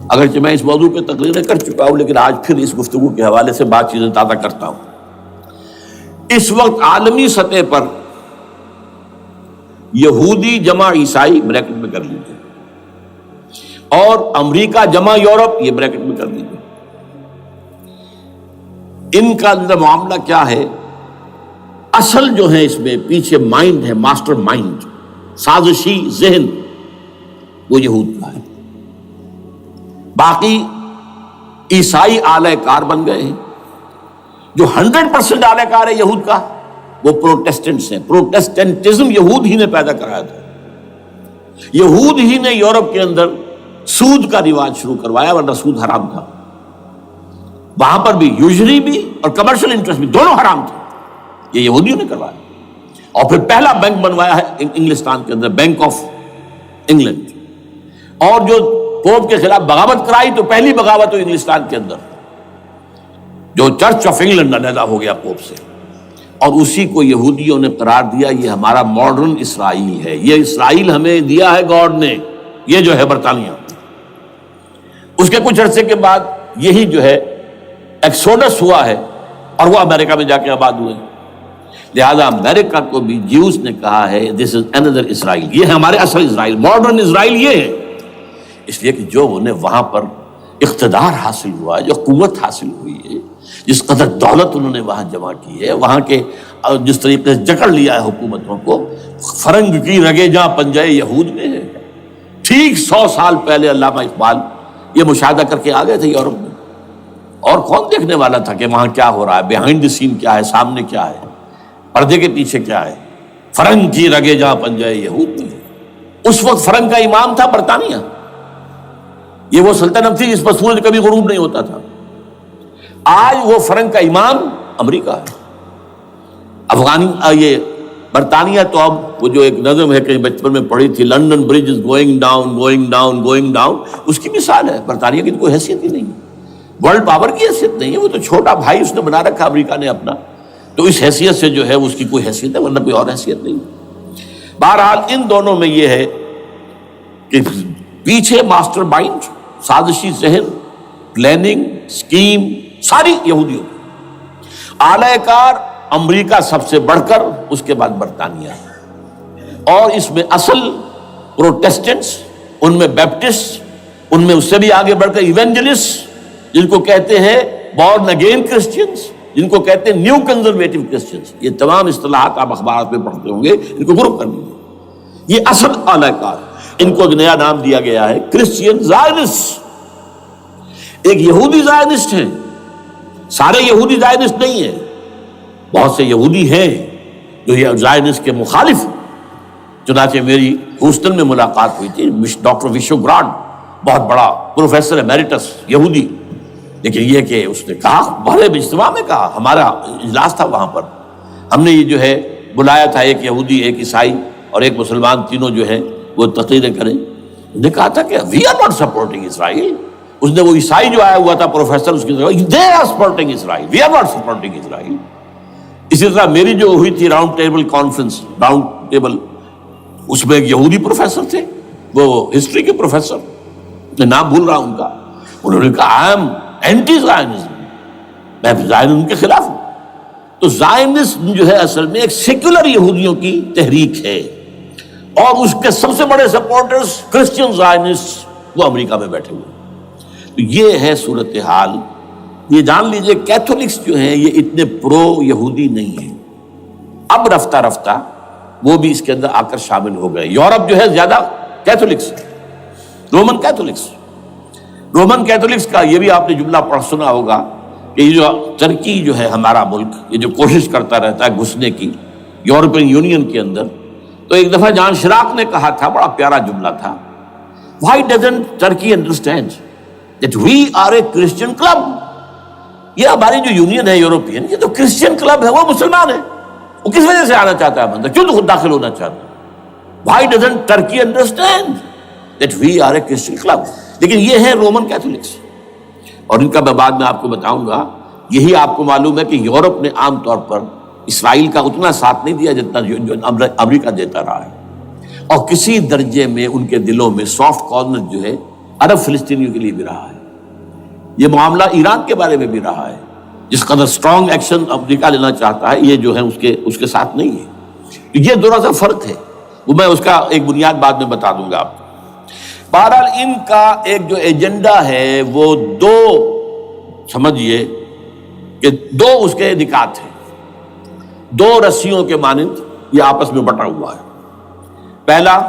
اگرچہ میں اس موضوع پہ تقریریں کر چکا ہوں، لیکن آج پھر اس گفتگو کے حوالے سے بات چیزیں تازہ کرتا ہوں۔ اس وقت عالمی سطح پر یہودی جمع عیسائی بریکٹ میں کر لیجیے، اور امریکہ جمع یورپ یہ بریکٹ میں کر لیجیے، ان کا اندر معاملہ کیا ہے؟ اصل جو ہے اس میں پیچھے مائنڈ ہے، ماسٹر مائنڈ، سازشی ذہن، وہ یہود کا ہے۔ باقی عیسائی آلہ کار بن گئے ہیں۔ جو 100% آلہ کار ہے یہود کا وہ پروٹیسٹنٹس ہیں۔ پروٹیسٹنٹزم یہود ہی نے پیدا کرایا تھا، یہود ہی نے یورپ کے اندر سود کا رواج شروع کروایا، ورنہ سود حرام تھا وہاں پر بھی، یوزری بھی اور کمرشل انٹرسٹ بھی، دونوں حرام تھے، یہ یہودیوں نے کروایا۔ اور پھر پہلا بینک بنوایا ہے انگلستان کے اندر، بینک آف انگلینڈ، اور جو پوپ کے خلاف بغاوت کرائی تو پہلی بغاوت ہوئی انگلستان کے اندر، جو چرچ آف انگلینڈ علیحدہ ہو گیا پوپ سے، اور اسی کو یہودیوں نے قرار دیا یہ ہمارا ماڈرن اسرائیل ہے، یہ اسرائیل ہمیں دیا ہے گاڈ نے، یہ جو ہے برطانیہ۔ اس کے کچھ عرصے کے بعد یہی جو ہے ایکسوڈس ہوا ہے، اور وہ امریکہ میں جا کے آباد ہوئے، لہذا امریکہ کو بھی جیوز نے کہا ہے دس از اندر اسرائیل، یہ ہے ہمارے اصل اسرائیل، ماڈرن اسرائیل یہ ہے، اس لیے کہ جو انہیں وہاں پر اقتدار حاصل ہوا ہے، جو قوت حاصل ہوئی ہے، جس قدر دولت انہوں نے وہاں جمع کی ہے، وہاں کے جس طریقے سے جکڑ لیا ہے حکومتوں کو، فرنگ کی رگے جہاں پنجے یہود میں ہے۔ ٹھیک 100 سال پہلے علامہ اقبال یہ مشاہدہ کر کے آ گئے تھے یورپ میں، اور کون دیکھنے والا تھا کہ وہاں کیا ہو رہا ہے، بیہائنڈ دی سین کیا ہے، سامنے کیا ہے، پردے کے پیچھے کیا ہے۔ فرنگ کی رگے جہاں پنجے یہود میں، اس وقت فرنگ کا امام تھا برطانیہ، یہ وہ سلطنت تھی جس پر سورج کبھی غروب نہیں ہوتا تھا۔ آج وہ فرنگ کا امام امریکہ ہے، یہ برطانیہ تو اب وہ جو ایک نظم ہے کہ بچپن میں پڑھی تھی، London bridge is going down going down going down, اس کی مثال ہے۔ برطانیہ کی کوئی حیثیت ہی نہیں ہے، ورلڈ پاور کی حیثیت نہیں ہے، وہ تو چھوٹا بھائی اس نے بنا رکھا امریکہ نے اپنا، تو اس حیثیت سے جو ہے اس کی کوئی حیثیت ہے، ورنہ کوئی اور حیثیت نہیں۔ بہرحال ان دونوں میں یہ ہے کہ پیچھے ماسٹر مائنڈ، سازشی ذہن، پلاننگ، سکیم ساری یہودیوں کی، اعلی کار امریکہ سب سے بڑھ کر، اس کے بعد برطانیہ، اور اس میں اصل پروٹیسٹنٹس، ان میں بیپٹسٹ، ان میں اس سے بھی آگے بڑھ کر ایونجلسٹ، جن کو کہتے ہیں بورن اگین کرسچنز، جن کو کہتے ہیں نیو کنزرویٹو کرسچنز، یہ تمام اصطلاحات آپ اخبارات میں پڑھتے ہوں گے، ان کو گروپ کر لیجیے، یہ اصل اعلی کار۔ ان کو ایک نیا نام دیا گیا ہے کرسچین زائنسٹ۔ ایک یہودی زائنسٹ ہیں، سارے یہودی زائنسٹ نہیں ہیں، بہت سے یہودی ہیں جو یہ زائنسٹ کے مخالف ہیں۔ چنانچہ میری ہیوسٹن میں ملاقات ہوئی تھی ڈاکٹر وشو گرانٹ، بہت بڑا پروفیسر ایمیریٹس یہودی، لیکن یہ کہ اس نے کہا، بڑے اجتماع میں کہا، ہمارا اجلاس تھا وہاں پر، ہم نے یہ جو ہے بلایا تھا ایک یہودی، ایک عیسائی اور ایک مسلمان، تینوں جو ہے وہ تقریریں کریں۔ انہوں نے کہا تھا کہ وی آر ناٹ سپورٹنگ اسرائیل۔ اس نے وہ عیسائی جو آیا ہوا تھا پروفیسر، اس کی طرف they are supporting Israel, we are not supporting Israel. اسی طرح میری جو ہوئی تھی round table conference, round table, اس میں ایک یہودی پروفیسر تھے، وہ ہسٹری کے پروفیسر، میں نام بھول رہا ہوں ان کا، انہوں نے کہا آئی ایم اینٹی زائنزم، میں زائنزم کے خلاف ہوں۔ تو زائنزم جو ہے اصل میں ایک سیکولر یہودیوں کی تحریک ہے، اور اس کے سب سے بڑے سپورٹرز کرسچین زائنسٹ وہ امریکہ میں بیٹھے ہوئے۔ تو یہ ہے صورتحال۔ یہ جان لیجئے کیتھولکس جو ہیں یہ اتنے پرو یہودی نہیں ہیں، اب رفتہ رفتہ وہ بھی اس کے اندر آ کر شامل ہو گئے۔ یورپ جو ہے زیادہ Catholics, Roman Catholics, Roman Catholics کا یہ بھی آپ نے جملہ پڑھ سنا ہوگا کہ یہ جو ترکی جو ہے ہمارا ملک، یہ جو کوشش کرتا رہتا ہے گھسنے کی یورپین یونین کے اندر، تو ایک دفعہ جان شراق نے کہا تھا، بڑا پیارا جملہ تھا، Why doesn't Turkey understand that we are a Christian club؟ یہ ہماری جو یونین ہے یورپین، یہ تو کرسچین کلب ہے، وہ مسلمان ہے، وہ کس وجہ سے آنا چاہتا ہے بندہ، کیوں تو خود داخل ہونا چاہتا ہے؟ Why doesn't Turkey understand that we are a Christian club؟ لیکن یہ ہے رومن کیتھولکس، اور ان کا میں بعد میں آپ کو بتاؤں گا۔ یہی آپ کو معلوم ہے کہ یورپ نے عام طور پر اسرائیل کا اتنا ساتھ نہیں دیا جتنا جو امریکہ دیتا رہا ہے، اور کسی درجے میں ان کے دلوں میں سافٹ کارنر جو ہے عرب فلسطینیوں کے لیے بھی رہا ہے، یہ معاملہ ایران کے بارے میں بھی رہا ہے، جس قدر اسٹرانگ ایکشن امریکہ لینا چاہتا ہے یہ جو ہے اس کے ساتھ نہیں ہے۔ یہ تھوڑا سا فرق ہے، وہ میں اس کا ایک بنیاد بعد میں بتا دوں گا آپ کو۔ بہرحال ان کا ایک جو ایجنڈا ہے وہ دو، سمجھیے کہ دو اس کے نکات ہیں، دو رسیوں کے مانند یہ آپس میں بٹا ہوا ہے۔ پہلا،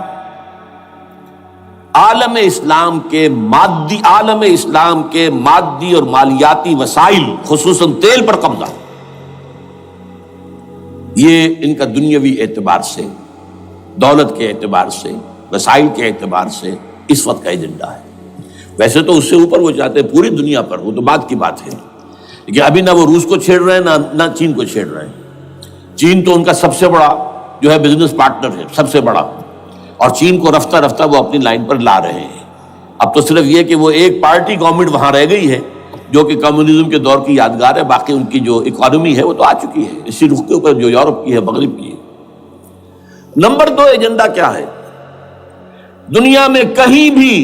عالم اسلام کے مادی اور مالیاتی وسائل خصوصاً تیل پر قبضہ، یہ ان کا دنیاوی اعتبار سے، دولت کے اعتبار سے، وسائل کے اعتبار سے اس وقت کا ایجنڈا ہے۔ ویسے تو اس سے اوپر وہ چاہتے ہیں پوری دنیا پر، وہ تو بات کی بات ہے، لیکن ابھی نہ وہ روس کو چھیڑ رہے ہیں نہ چین کو چھیڑ رہے ہیں۔ چین تو ان کا سب سے بڑا جو ہے بزنس پارٹنر ہے، سب سے بڑا، اور چین کو رفتہ رفتہ وہ اپنی لائن پر لا رہے ہیں۔ اب تو صرف یہ کہ وہ ایک پارٹی گورنمنٹ وہاں رہ گئی ہے جو کہ کمیونزم کے دور کی یادگار ہے، باقی ان کی جو اکانومی ہے وہ تو آ چکی ہے اسی رخ کے اوپر جو یورپ کی ہے، مغرب کی ہے۔ نمبر دو ایجنڈا کیا ہے؟ دنیا میں کہیں بھی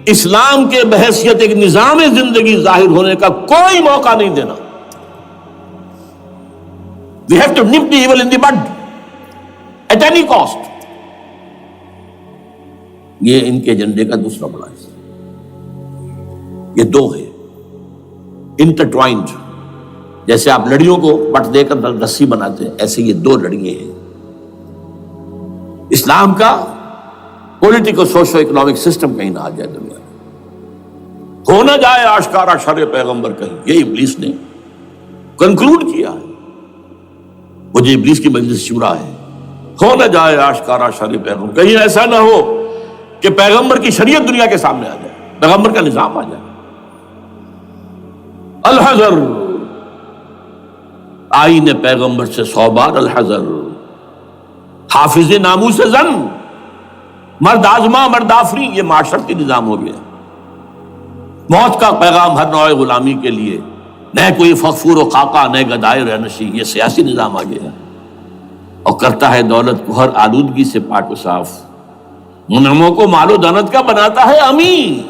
اسلام کے بحیثیت ایک نظام زندگی ظاہر ہونے کا کوئی موقع نہیں دینا۔ We have to nip the evil in the bud at any cost۔ یہ ان کے ایجنڈے کا دوسرا بڑا حصہ۔ یہ دو ہے انٹرٹوائنڈ، جیسے آپ لڑیوں کو بٹ دے کر رسی بناتے ہیں، ایسے یہ دو لڑیے ہیں۔ اسلام کا پولیٹیکل سوشو اکنامک سسٹم کہیں نہ آ جائے دنیا میں، ہو نہ جائے آشکارا شر پیغمبر کہیں، یہ ابلیس نے کنکلوڈ کیا ہے۔ وہ جو ابلیس کی مجلس شورا ہے، ہو نہ جائے آشکارا شر پیغمبر، کہیں ایسا نہ ہو کہ پیغمبر کی شریعت دنیا کے سامنے آ جائے، پیغمبر کا نظام آ جائے۔ الحذر، آئین پیغمبر سے 100 بار الحذر، حافظ ناموس زن، مرد آزما مرد آفری، یہ معاشرتی نظام ہو گیا۔ موت کا پیغام ہر نوع غلامی کے لیے، نہ کوئی فخور و خاکہ نہ گدائے رہنشی، یہ سیاسی نظام آ گیا، اور کرتا ہے دولت کو ہر آلودگی سے پاک و صاف، منعموں کو مال و دولت کا بناتا ہے امین۔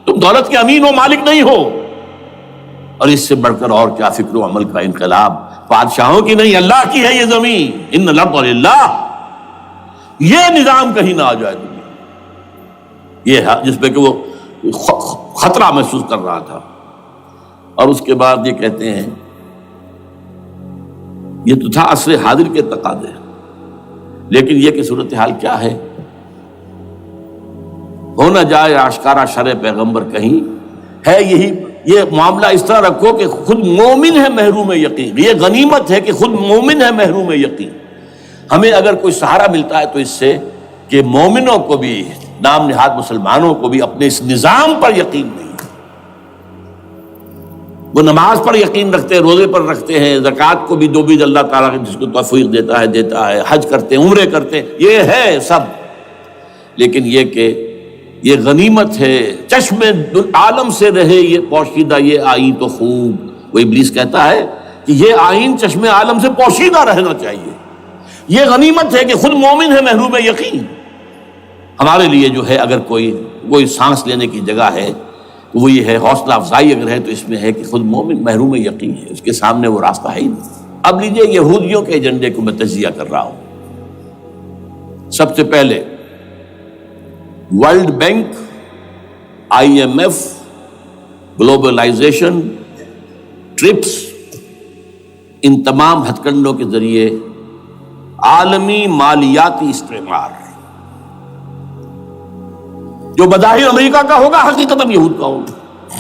تم دولت کے امین و مالک نہیں ہو۔ اور اس سے بڑھ کر اور کیا فکر و عمل کا انقلاب، بادشاہوں کی نہیں اللہ کی ہے یہ زمین، ان الارض للہ۔ یہ نظام کہیں نہ آ جائے دنیا، یہ جس پہ کہ وہ خطرہ محسوس کر رہا تھا۔ اور اس کے بعد یہ کہتے ہیں، یہ تو تھا عصر حاضر کے تقاضے، لیکن یہ کہ صورتحال کیا ہے؟ ہو نہ جائے آشکارا شر پیغمبر کہیں ہے، یہ معاملہ اس طرح رکھو کہ خود مومن ہے محروم یقین، یہ غنیمت ہے کہ خود مومن ہے محروم یقین۔ ہمیں اگر کوئی سہارا ملتا ہے تو اس سے کہ مومنوں کو بھی، نام نہاد مسلمانوں کو بھی اپنے اس نظام پر یقین نہیں، وہ نماز پر یقین رکھتے ہیں، روزے پر رکھتے ہیں، زکوٰۃ کو بھی دو بیج اللہ تعالیٰ جس کو توفیق دیتا ہے، حج کرتے ہیں، عمرے کرتے ہیں، یہ ہے سب، لیکن یہ کہ یہ غنیمت ہے، چشم عالم سے رہے یہ پوشیدہ یہ آئین تو خوب۔ وہ ابلیس کہتا ہے کہ یہ آئین چشم عالم سے پوشیدہ رہنا چاہیے، یہ غنیمت ہے کہ خود مومن ہے محروم یقین۔ ہمارے لیے جو ہے اگر کوئی سانس لینے کی جگہ ہے تو وہ یہ ہے، حوصلہ افزائی اگر ہے تو اس میں ہے کہ خود مومن محروم یقین ہے، اس کے سامنے وہ راستہ ہے ہی نہیں۔ اب لیجئے یہودیوں کے ایجنڈے کو میں تجزیہ کر رہا ہوں۔ سب سے پہلے World Bank, IMF، globalisation, TRIPS, ان تمام ہتھ کنڈوں کے ذریعے عالمی مالیاتی استعمار جو بظاہر امریکہ کا ہوگا حقیقتاً یہود کا ہوگا۔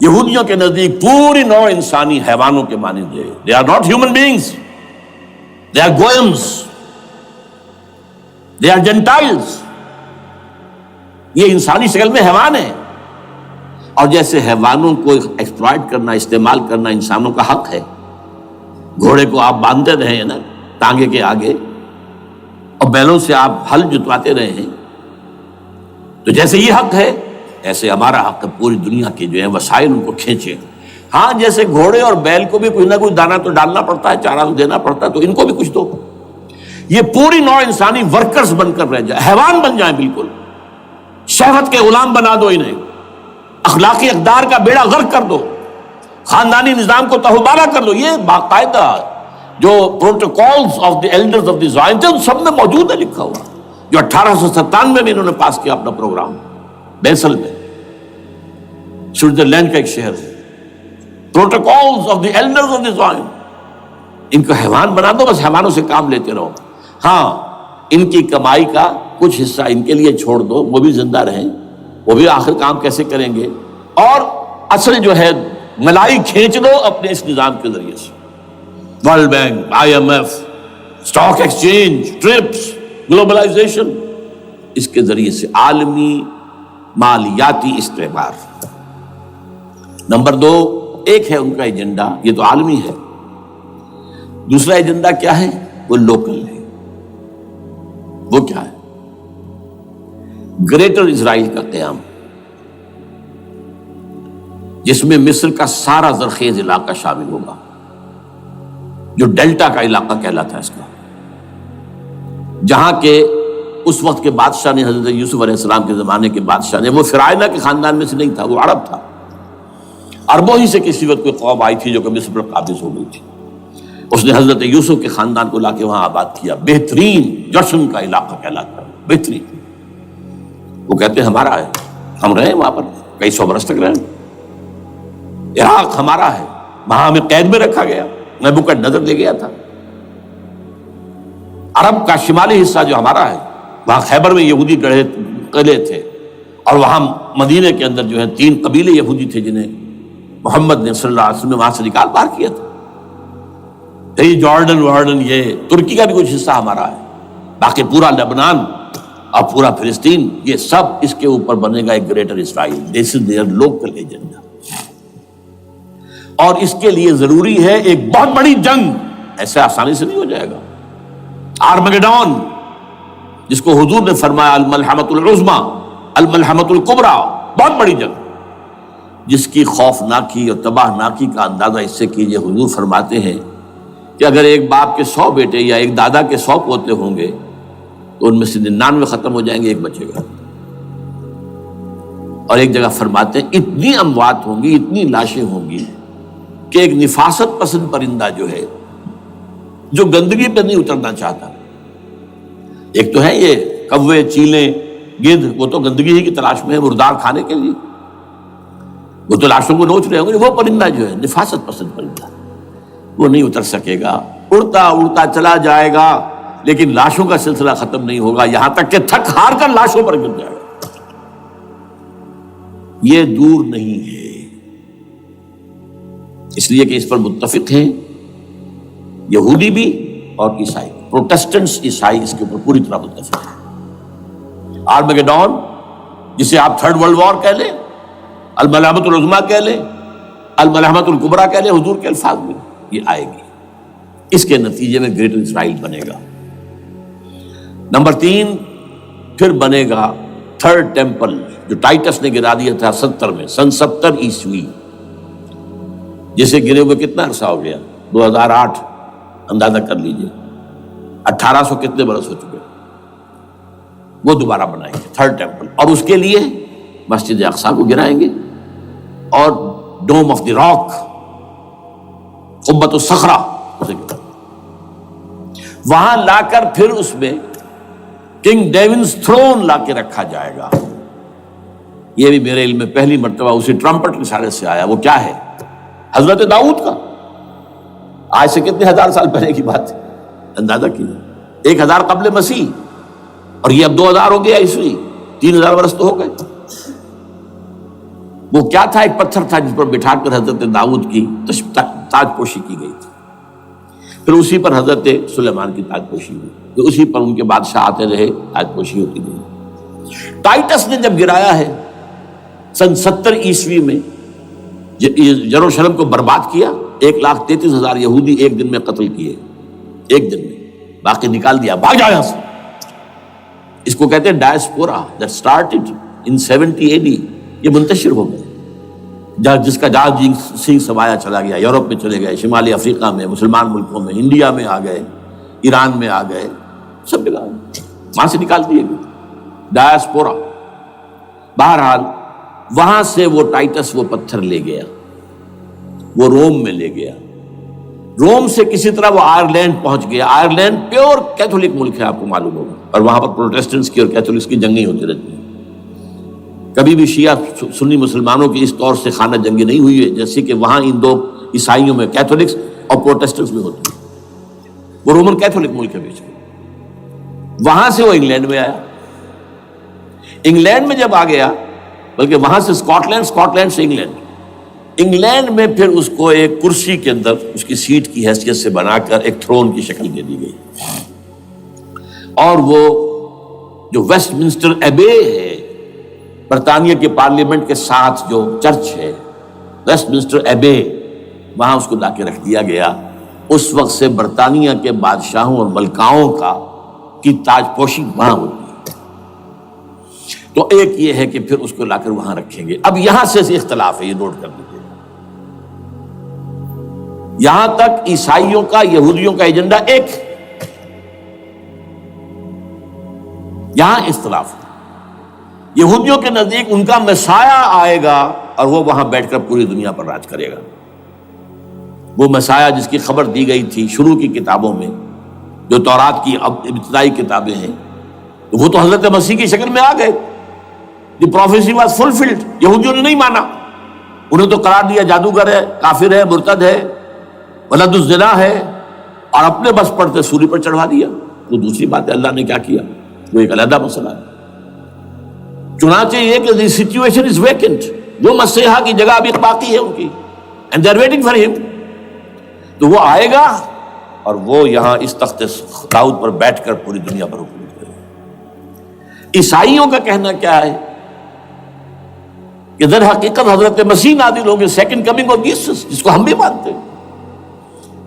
یہودیوں کے نزدیک پوری نوع انسانی حیوانوں کے مانند ہے۔ They are not human beings, they are goyams, they are Gentiles۔ یہ انسانی شکل میں حیوان ہے، اور جیسے حیوانوں کو ایکسپلائٹ کرنا، استعمال کرنا انسانوں کا حق ہے، گھوڑے کو آپ باندھتے رہے ہیں نا ٹانگے کے آگے، اور بیلوں سے آپ ہل جتواتے رہے ہیں، تو جیسے یہ حق ہے ایسے ہمارا حق ہے پوری دنیا کے جو ہے وسائل ان کو کھینچے۔ ہاں جیسے گھوڑے اور بیل کو بھی کوئی نہ کوئی دانہ تو ڈالنا پڑتا ہے، چارہ تو دینا پڑتا ہے، تو ان کو بھی کچھ دو۔ یہ پوری نوع انسانی ورکرز بن کر رہ جائے، حیوان بن جائیں بالکل، شہوت کے غلام بنا دو انہیں، اخلاقی اقدار کا بیڑا غرق کر دو، خاندانی نظام کو تہوبارہ کر دو. یہ باقاعدہ جو Protocols of the Elders of the Zion تھے ان سب میں موجود ہے لکھا ہوا، جو 1897 میں انہوں نے پاس کیا اپنا پروگرام بیسل میں، سوئٹزرلینڈ کا ایک شہر ہے. Protocols of the Elders of the Zion, ان کو حیوان بنا دو، بس حیوانوں سے کام لیتے رہو. ہاں ان کی کمائی کا کچھ حصہ ان کے لیے چھوڑ دو، وہ بھی زندہ رہیں، وہ بھی آخر کام کیسے کریں گے، اور اصل جو ہے ملائی کھینچ لو اپنے اس نظام کے ذریعے سے. World Bank, IMF، stock exchange, TRIPS, globalisation, اس کے ذریعے سے عالمی مالیاتی استعمار. نمبر 2، ایک ہے ان کا ایجنڈا، یہ تو عالمی ہے. دوسرا ایجنڈا کیا ہے؟ وہ لوکل ہے. وہ کیا ہے؟ گریٹر اسرائیل کا قیام، جس میں مصر کا سارا زرخیز علاقہ شامل ہوگا، جو ڈیلٹا کا علاقہ کہلاتا ہے اس کا، جہاں کے اس وقت کے بادشاہ نے، حضرت یوسف علیہ السلام کے زمانے کے بادشاہ نے، وہ فرعونہ کے خاندان میں سے نہیں تھا، وہ عرب تھا. عربوں ہی سے کسی وقت کوئی قوم آئی تھی جو کہ مصر پر قابض ہو گئی تھی. اس نے حضرت یوسف کے خاندان کو لا کے وہاں آباد کیا. بہترین جشن کا علاقہ کہلاتا ہے، بہترین. وہ کہتے ہیں ہمارا ہے، ہم رہے وہاں پر کئی 100 برس تک رہے. عراق ہمارا ہے، وہاں ہمیں قید میں رکھا گیا، نبوکدنضر لے گیا تھا. عرب کا شمالی حصہ جو ہمارا ہے، وہاں خیبر میں یہودی قلعے تھے، اور وہاں مدینے کے اندر جو ہے 3 قبیلے یہودی تھے جنہیں محمد نے صلی اللہ علیہ وسلم نے وہاں سے نکال باہر کیا تھا. یہ جارڈن یہ ترکی کا بھی کچھ حصہ ہمارا ہے. باقی پورا لبنان اور پورا فلسطین، یہ سب اس کے اوپر بنے گا ایک greater Israel. This is there local agenda. اور اس کے لیے ضروری ہے ایک بہت بڑی جنگ. ایسے آسانی سے نہیں ہو جائے گا. آرمگیڈون، جس کو حضور نے فرمایا الملحمۃ العظمیٰ، الملحمۃ الکبریٰ، بہت بڑی جنگ، جس کی خوفناکی اور تباہ ناکی کا اندازہ اس سے کیجئے. حضور فرماتے ہیں کہ اگر ایک باپ کے 100 بیٹے یا ایک دادا کے 100 پوتے ہوں گے تو ان میں سے 99 ختم ہو جائیں گے، ایک بچے گا. اور ایک جگہ فرماتے ہیں اتنی اموات ہوں گی، اتنی لاشیں ہوں گی کہ ایک نفاست پسند پرندہ جو ہے، جو گندگی پہ نہیں اترنا چاہتا. ایک تو ہے یہ کوے، چیلیں، گدھ، وہ تو گندگی ہی کی تلاش میں ہے مردار کھانے کے لیے، وہ تو لاشوں کو نوچ رہے ہوں گے. وہ پرندہ جو ہے نفاست پسند پرندہ، وہ نہیں اتر سکے گا، اڑتا اڑتا چلا جائے گا، لیکن لاشوں کا سلسلہ ختم نہیں ہوگا، یہاں تک کہ تھک ہار کر لاشوں پر گر جائے گا. یہ دور نہیں ہے، اس لیے کہ اس پر متفق ہیں یہودی بھی اور عیسائی. پروٹسٹنٹس، عیسائی اس کے اوپر پوری طرح متفق ہیں. آرمگیڈون، جسے آپ 3rd ورلڈ وار کہہ لیں، الملحمۃ العظمیٰ کہہ لیں، الملحمۃ الکبریٰ کہہ لیں حضور کے الفاظ میں، یہ آئے گی. اس کے نتیجے میں گریٹر اسرائیل بنے گا. نمبر 3، پھر بنے گا 3rd ٹیمپل، جو ٹائٹس نے گرا دیا تھا 70 میں، سن 70 عیسوی، جسے گرے ہوئے کتنا عرصہ ہو گیا؟ 2008. اندازہ کر لیجئے 1800 کتنے برس ہو چکے. وہ دوبارہ بنائیں گے 3rd ٹیمپل، اور اس کے لیے مسجد اقصیٰ کو گرائیں گے، اور ڈوم آف دی راک، قبۃ الصخرہ، وہاں لا کر پھر اس میں کنگ ڈیونز تھرون لا کے رکھا جائے گا. یہ بھی میرے علم میں پہلی مرتبہ اسی ٹرمپٹ رسالے سے آیا. وہ کیا ہے؟ حضرت داؤد کا. آج سے کتنے 1000 سال پہلے کی بات ہے، اندازہ کیجیے. 1000 قبل مسیح، اور یہ اب 2000 ہو گیا عیسوی، 3000 برس تو ہو گئے. وہ کیا تھا؟ ایک پتھر تھا جس پر بٹھا کر حضرت داؤد کی تاج پوشی کی گئی تھی. پھر اسی پر حضرت سلیمان کی تاج پوشی ہوئی، پھر اسی پر ان کے بادشاہ آتے رہے، تاج پوشی ہوتی گئی. ٹائٹس نے جب گرایا ہے سن 70 عیسوی میں، یروشلم کو برباد کیا، 1,33,000 یہودی ایک دن میں قتل کیے، ایک دن میں، باقی نکال دیا، بھاگ جاؤ یہاں سے. اس کو کہتے ہیں diaspora, that started in 70 AD. یہ منتشر ہو گئے، جس کا جہاز سنگھ سمایا چلا گیا، یورپ میں چلے گئے، شمالی افریقہ میں، مسلمان ملکوں میں، انڈیا میں آ گئے، ایران میں آ گئے، سب جگہ وہاں سے نکال دیے گئے، ڈایاسپورا۔ بہرحال وہاں سے وہ ٹائٹس وہ پتھر لے گیا، وہ روم میں لے گیا، روم سے کسی طرح وہ آئرلینڈ پہنچ گیا۔ آئرلینڈ پیور کیتھولک ملک ہے، آپ کو معلوم ہوگا، اور وہاں پر پروٹیسٹنٹس کی اور کیتھولکس کی جنگیں ہوتی رہتی ہیں۔ کبھی بھی شیعہ سنی مسلمانوں کی اس طور سے خانہ جنگی نہیں ہوئی ہے جیسے کہ وہاں ان دو عیسائیوں میں کیتھولکس اور پروٹیسٹنٹس میں ہوتی ہے۔ وہ رومن کیتھولک ملک ہے بیچ میں۔ وہاں سے وہ انگلینڈ میں آیا، انگلینڈ میں جب آ گیا، بلکہ وہاں سے اسکاٹ لینڈ سے انگلینڈ میں پھر اس کو ایک کرسی کے اندر اس کی سیٹ کی حیثیت سے بنا کر ایک تھرون کی شکل دے دی گئی، اور وہ جو ویسٹ منسٹر ایبے ہے، برطانیہ کے پارلیمنٹ کے ساتھ جو چرچ ہے ویسٹ منسٹر ایبے، وہاں اس کو لا کے رکھ دیا گیا۔ اس وقت سے برطانیہ کے بادشاہوں اور ملکاؤں کی تاج پوشی وہاں ہوتی ہے۔ تو ایک یہ ہے کہ پھر اس کو لا کر وہاں رکھیں گے۔ اب یہاں سے اختلاف ہے، یہ نوٹ کر لیجیے، یہاں تک عیسائیوں کا یہودیوں کا ایجنڈا ایک، یہاں اختلاف ہے۔ یہودیوں کے نزدیک ان کا مسیح آئے گا اور وہ وہاں بیٹھ کر پوری دنیا پر راج کرے گا۔ وہ مسیح جس کی خبر دی گئی تھی شروع کی کتابوں میں، جو تورات کی ابتدائی کتابیں ہیں، وہ تو حضرت مسیح کی شکل میں آ گئے۔ دی پروفیسی واز فلفلڈ۔ یہودیوں نے نہیں مانا، انہیں تو قرار دیا جادوگر ہے، کافر ہے، مرتد ہے، ولد الزنا ہے، اور اپنے بس پڑتے سولی پر چڑھا دیا۔ وہ دوسری بات ہے، اللہ نے کیا کیا وہ ایک علیحدہ مسئلہ ہے۔ چنانچہ یہ کہ دی سچویشن از ویکنٹ، جو مسیحا کی جگہ ابھی باقی ہے ان کی، and they are waiting for him. تو وہ آئے گا اور وہ یہاں اس تخت داؤد پر بیٹھ کر پوری دنیا پر حکومت کرے گا۔ عیسائیوں کا کہنا کیا ہے کہ در حقیقت حضرت مسیح نازل ہوں گے، سیکنڈ کمنگ آف جیسس، جس کو ہم بھی مانتے ہیں،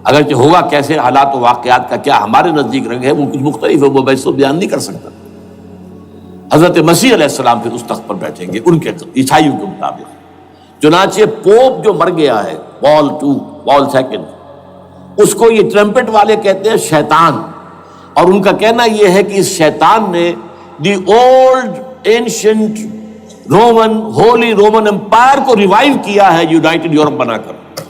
اگرچہ ہوگا کیسے، حالات و واقعات کا کیا ہمارے نزدیک رنگ ہے وہ کچھ مختلف ہے، وہ میں اس کو بیان نہیں کر سکتا۔ حضرت مسیح علیہ السلام پھر اس تخت پر بیٹھیں گے ان کے عیسائیوں کے مطابق۔ چنانچہ پوپ جو مر گیا ہے، پال سیکنڈ، اس کو یہ ٹرمپٹ والے کہتے ہیں شیطان، اور ان کا کہنا یہ ہے کہ اس شیطان نے the old ancient Holy Roman Empire کو ریوائیو کیا ہے یونائٹڈ یورپ بنا کر،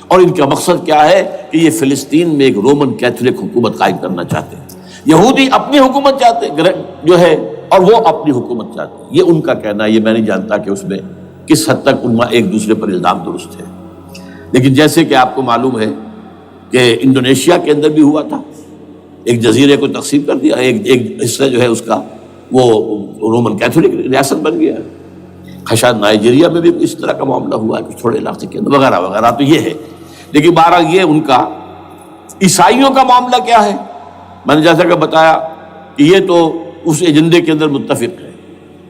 اور ان کا مقصد کیا ہے کہ یہ فلسطین میں ایک رومن کیتھولک حکومت قائم کرنا چاہتے ہیں۔ یہودی اپنی حکومت چاہتے جو ہے، اور وہ اپنی حکومت چاہتے ہیں، یہ ان کا کہنا ہے۔ یہ میں نہیں جانتا کہ اس میں کس حد تک ان ایک دوسرے پر الزام درست ہے، لیکن جیسے کہ آپ کو معلوم ہے کہ انڈونیشیا کے اندر بھی ہوا تھا، ایک جزیرے کو تقسیم کر دیا، ایک حصہ جو ہے اس کا وہ رومن کیتھولک ریاست بن گیا ہے۔ شاید نائجیریا میں بھی اس طرح کا معاملہ ہوا ہے کچھ تھوڑے علاقے کے اندر، وغیرہ وغیرہ۔ تو یہ ہے، لیکن بہرحال یہ ان کا۔ عیسائیوں کا معاملہ کیا ہے؟ میں نے جیسا کہ بتایا کہ یہ تو اس ایجنڈے کے اندر متفق ہے،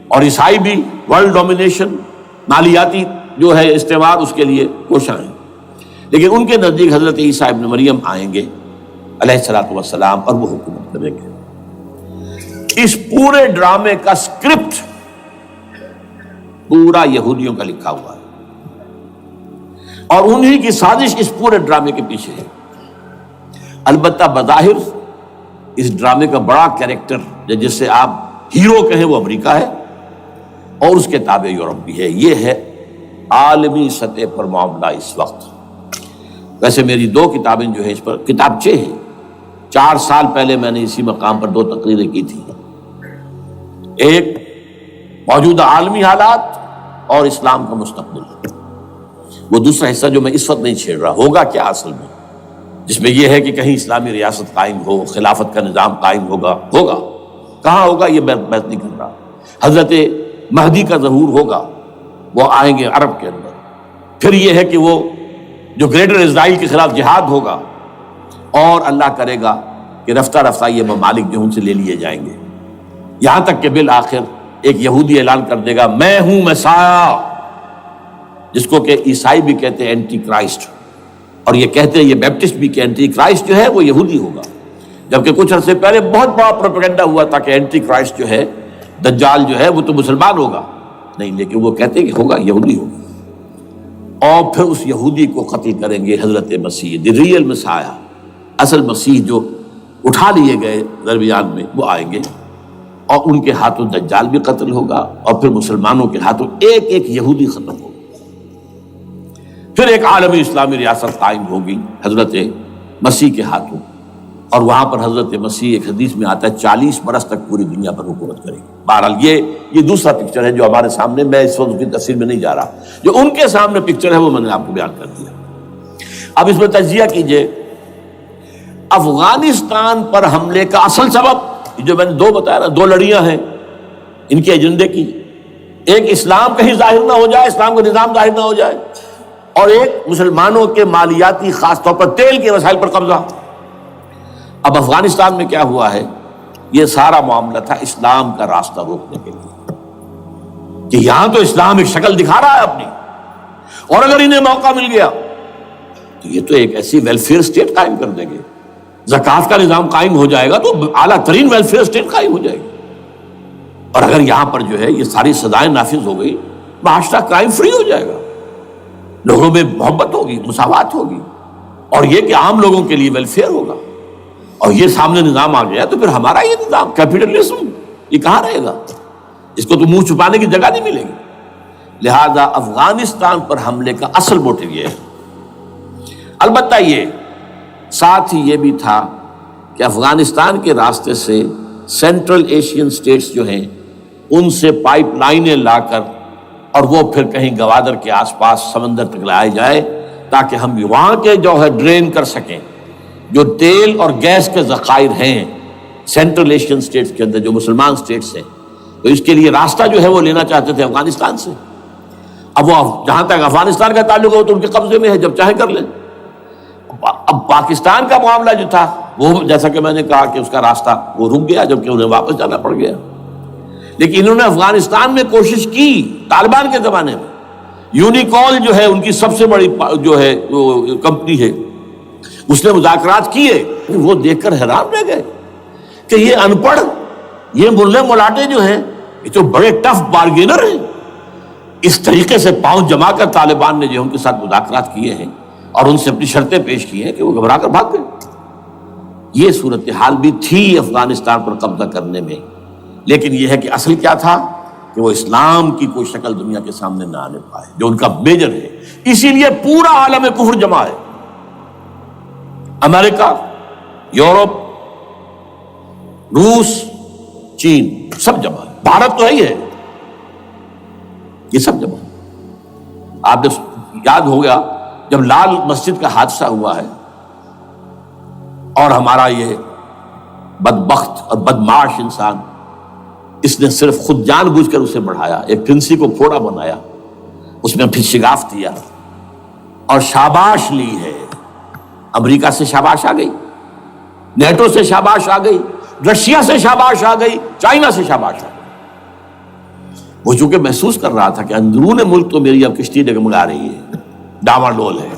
اور عیسائی بھی ورلڈ ڈومینیشن، مالیاتی جو ہے استعمار، اس کے لیے کوشاں ہیں۔ لیکن ان کے نزدیک حضرت عیسیٰ ابن مریم آئیں گے علیہ الصلوۃ والسلام، اور وہ حکومت کریں گے۔ اس پورے ڈرامے کا اسکرپٹ پورا یہودیوں کا لکھا ہوا ہے، اور انہی کی سازش اس پورے ڈرامے کے پیچھے ہے۔ البتہ بظاہر اس ڈرامے کا بڑا کیریکٹر جس سے آپ ہیرو کہیں وہ امریکہ ہے، اور اس کے تابع یورپ بھی ہے۔ یہ ہے عالمی سطح پر معاملہ اس وقت۔ ویسے میری 2 کتابیں جو ہے اس پر کتابچے ہیں، 4 سال پہلے میں نے اسی مقام پر 2 تقریریں کی تھی، ایک موجودہ عالمی حالات اور اسلام کا مستقبل، وہ دوسرا حصہ جو میں اس وقت نہیں چھیڑ رہا، ہوگا کیا اصل میں، جس میں یہ ہے کہ کہیں اسلامی ریاست قائم ہو، خلافت کا نظام قائم ہوگا کہاں ہوگا یہ میں بحث نہیں کر رہا۔ حضرت مہدی کا ظہور ہوگا، وہ آئیں گے عرب کے اندر، پھر یہ ہے کہ وہ جو گریٹر اسرائیل کے خلاف جہاد ہوگا، اور اللہ کرے گا کہ رفتہ رفتہ یہ ممالک جو ان سے لے لیے جائیں گے، یہاں تک کہ بالآخر ایک یہودی اعلان کر دے گا میں ہوں مسیح، جس کو کہ عیسائی بھی کہتے ہیں اینٹی کرائسٹ، اور یہ کہتے ہیں یہ بیپٹسٹ بھی کہ اینٹی کرائسٹ جو ہے وہ یہودی ہوگا، جبکہ کچھ عرصے پہلے بہت بڑا پروپیگنڈا ہوا تھا کہ اینٹی کرائسٹ جو ہے، دجال جو ہے وہ تو مسلمان ہوگا، نہیں، لیکن وہ کہتے ہیں کہ ہوگا یہودی ہوگا، اور پھر اس یہودی کو قتل کریں گے حضرت مسیح، دی ریئل مسیح، اصل مسیح جو اٹھا لیے گئے درمیان میں، وہ آئیں گے اور ان کے ہاتھوں دجال بھی قتل ہوگا، اور پھر مسلمانوں کے ہاتھوں ایک ایک یہودی ختم ہوگا، پھر ایک عالمی اسلامی ریاست قائم ہوگی حضرت مسیح کے ہاتھوں، اور وہاں پر حضرت مسیح ایک حدیث میں آتا ہے 40 برس تک پوری دنیا پر حکومت کرے گی۔ بہرحال یہ دوسرا پکچر ہے جو ہمارے سامنے، میں اس وقت کی تفصیل میں نہیں جا رہا، جو ان کے سامنے پکچر ہے وہ میں نے آپ کو بیان کر دیا۔ اب اس میں تجزیہ کیجئے افغانستان پر حملے کا اصل سبب، جو میں نے دو بتایا نا، دو لڑیاں ہیں ان کے ایجنڈے کی، ایک اسلام کہیں ظاہر نہ ہو جائے، اسلام کا نظام ظاہر نہ ہو جائے، اور ایک مسلمانوں کے مالیاتی خاص طور پر تیل کے وسائل پر قبضہ۔ اب افغانستان میں کیا ہوا ہے، یہ سارا معاملہ تھا اسلام کا راستہ روکنے کے لیے، کہ یہاں تو اسلام ایک شکل دکھا رہا ہے اپنی، اور اگر انہیں موقع مل گیا تو یہ تو ایک ایسی ویلفیئر اسٹیٹ قائم کر دیں گے، زکوٰۃ کا نظام قائم ہو جائے گا تو اعلیٰ ترین ویلفیئر اسٹیٹ قائم ہو جائے گی، اور اگر یہاں پر جو ہے یہ ساری سزائیں نافذ ہو گئی، معاشرہ کرائم فری ہو جائے گا، لوگوں میں محبت ہوگی، مساوات ہوگی، اور یہ کہ عام لوگوں کے لیے ویلفیئر ہوگا، اور یہ سامنے نظام آ گیا تو پھر ہمارا یہ نظام کیپٹلزم یہ کہاں رہے گا، اس کو تو منہ چھپانے کی جگہ نہیں ملے گی۔ لہذا افغانستان پر حملے کا اصل موٹیو یہ ہے۔ البتہ یہ ساتھ ہی یہ بھی تھا کہ افغانستان کے راستے سے سینٹرل ایشین سٹیٹس جو ہیں ان سے پائپ لائنیں لا کر، اور وہ پھر کہیں گوادر کے آس پاس سمندر تک لائے جائے، تاکہ ہم وہاں کے جو ہے ڈرین کر سکیں جو تیل اور گیس کے ذخائر ہیں سینٹرل ایشین سٹیٹس کے اندر، جو مسلمان سٹیٹس ہیں، تو اس کے لیے راستہ جو ہے وہ لینا چاہتے تھے افغانستان سے۔ اب وہ جہاں تک افغانستان کا تعلق ہو تو ان کے قبضے میں ہے، جب چاہے کر لیں۔ اب پاکستان کا معاملہ جو تھا وہ جیسا کہ میں نے کہا کہ اس کا راستہ وہ رک گیا، جبکہ انہیں واپس جانا پڑ گیا، لیکن انہوں نے افغانستان میں کوشش کی۔ طالبان کے زمانے میں یونیکال جو ہے ان کی سب سے بڑی جو ہے وہ کمپنی ہے، اس نے مذاکرات کیے، وہ دیکھ کر حیران رہ گئے کہ یہ ان پڑھ، یہ ملے ملاٹے جو ہیں یہ تو بڑے ٹف بارگینر ہیں۔ اس طریقے سے پاؤں جما کر طالبان نے جو ان کے ساتھ مذاکرات کیے ہیں اور ان سے اپنی شرطیں پیش کی ہیں کہ وہ گھبرا کر بھاگ گئے۔ یہ صورتحال بھی تھی افغانستان پر قبضہ کرنے میں، لیکن یہ ہے کہ اصل کیا تھا کہ وہ اسلام کی کوئی شکل دنیا کے سامنے نہ آنے پائے، جو ان کا میجر ہے۔ اسی لیے پورا عالم کفر جمع ہے، امریکہ، یورپ، روس، چین، سب جمع ہے، بھارت تو ہے ہی ہے، یہ سب جمع ہے۔ آپ نے یاد ہوگا جب لال مسجد کا حادثہ ہوا ہے اور ہمارا یہ بدبخت اور بدمعاش انسان، اس نے صرف خود جان بوجھ کر اسے بڑھایا، ایک پھنسی کو پھوڑا بنایا، اس میں پھر شگاف دیا اور شاباش لی ہے۔ امریکہ سے شاباش آ گئی، نیٹو سے شاباش آ گئی، رشیا سے شاباش آ گئی، چائنا سے شاباش آ گئی۔ وہ چونکہ محسوس کر رہا تھا کہ اندرون ملک تو میری اب کشتی ڈگمگا رہی ہے، ڈاواں ڈول ہے،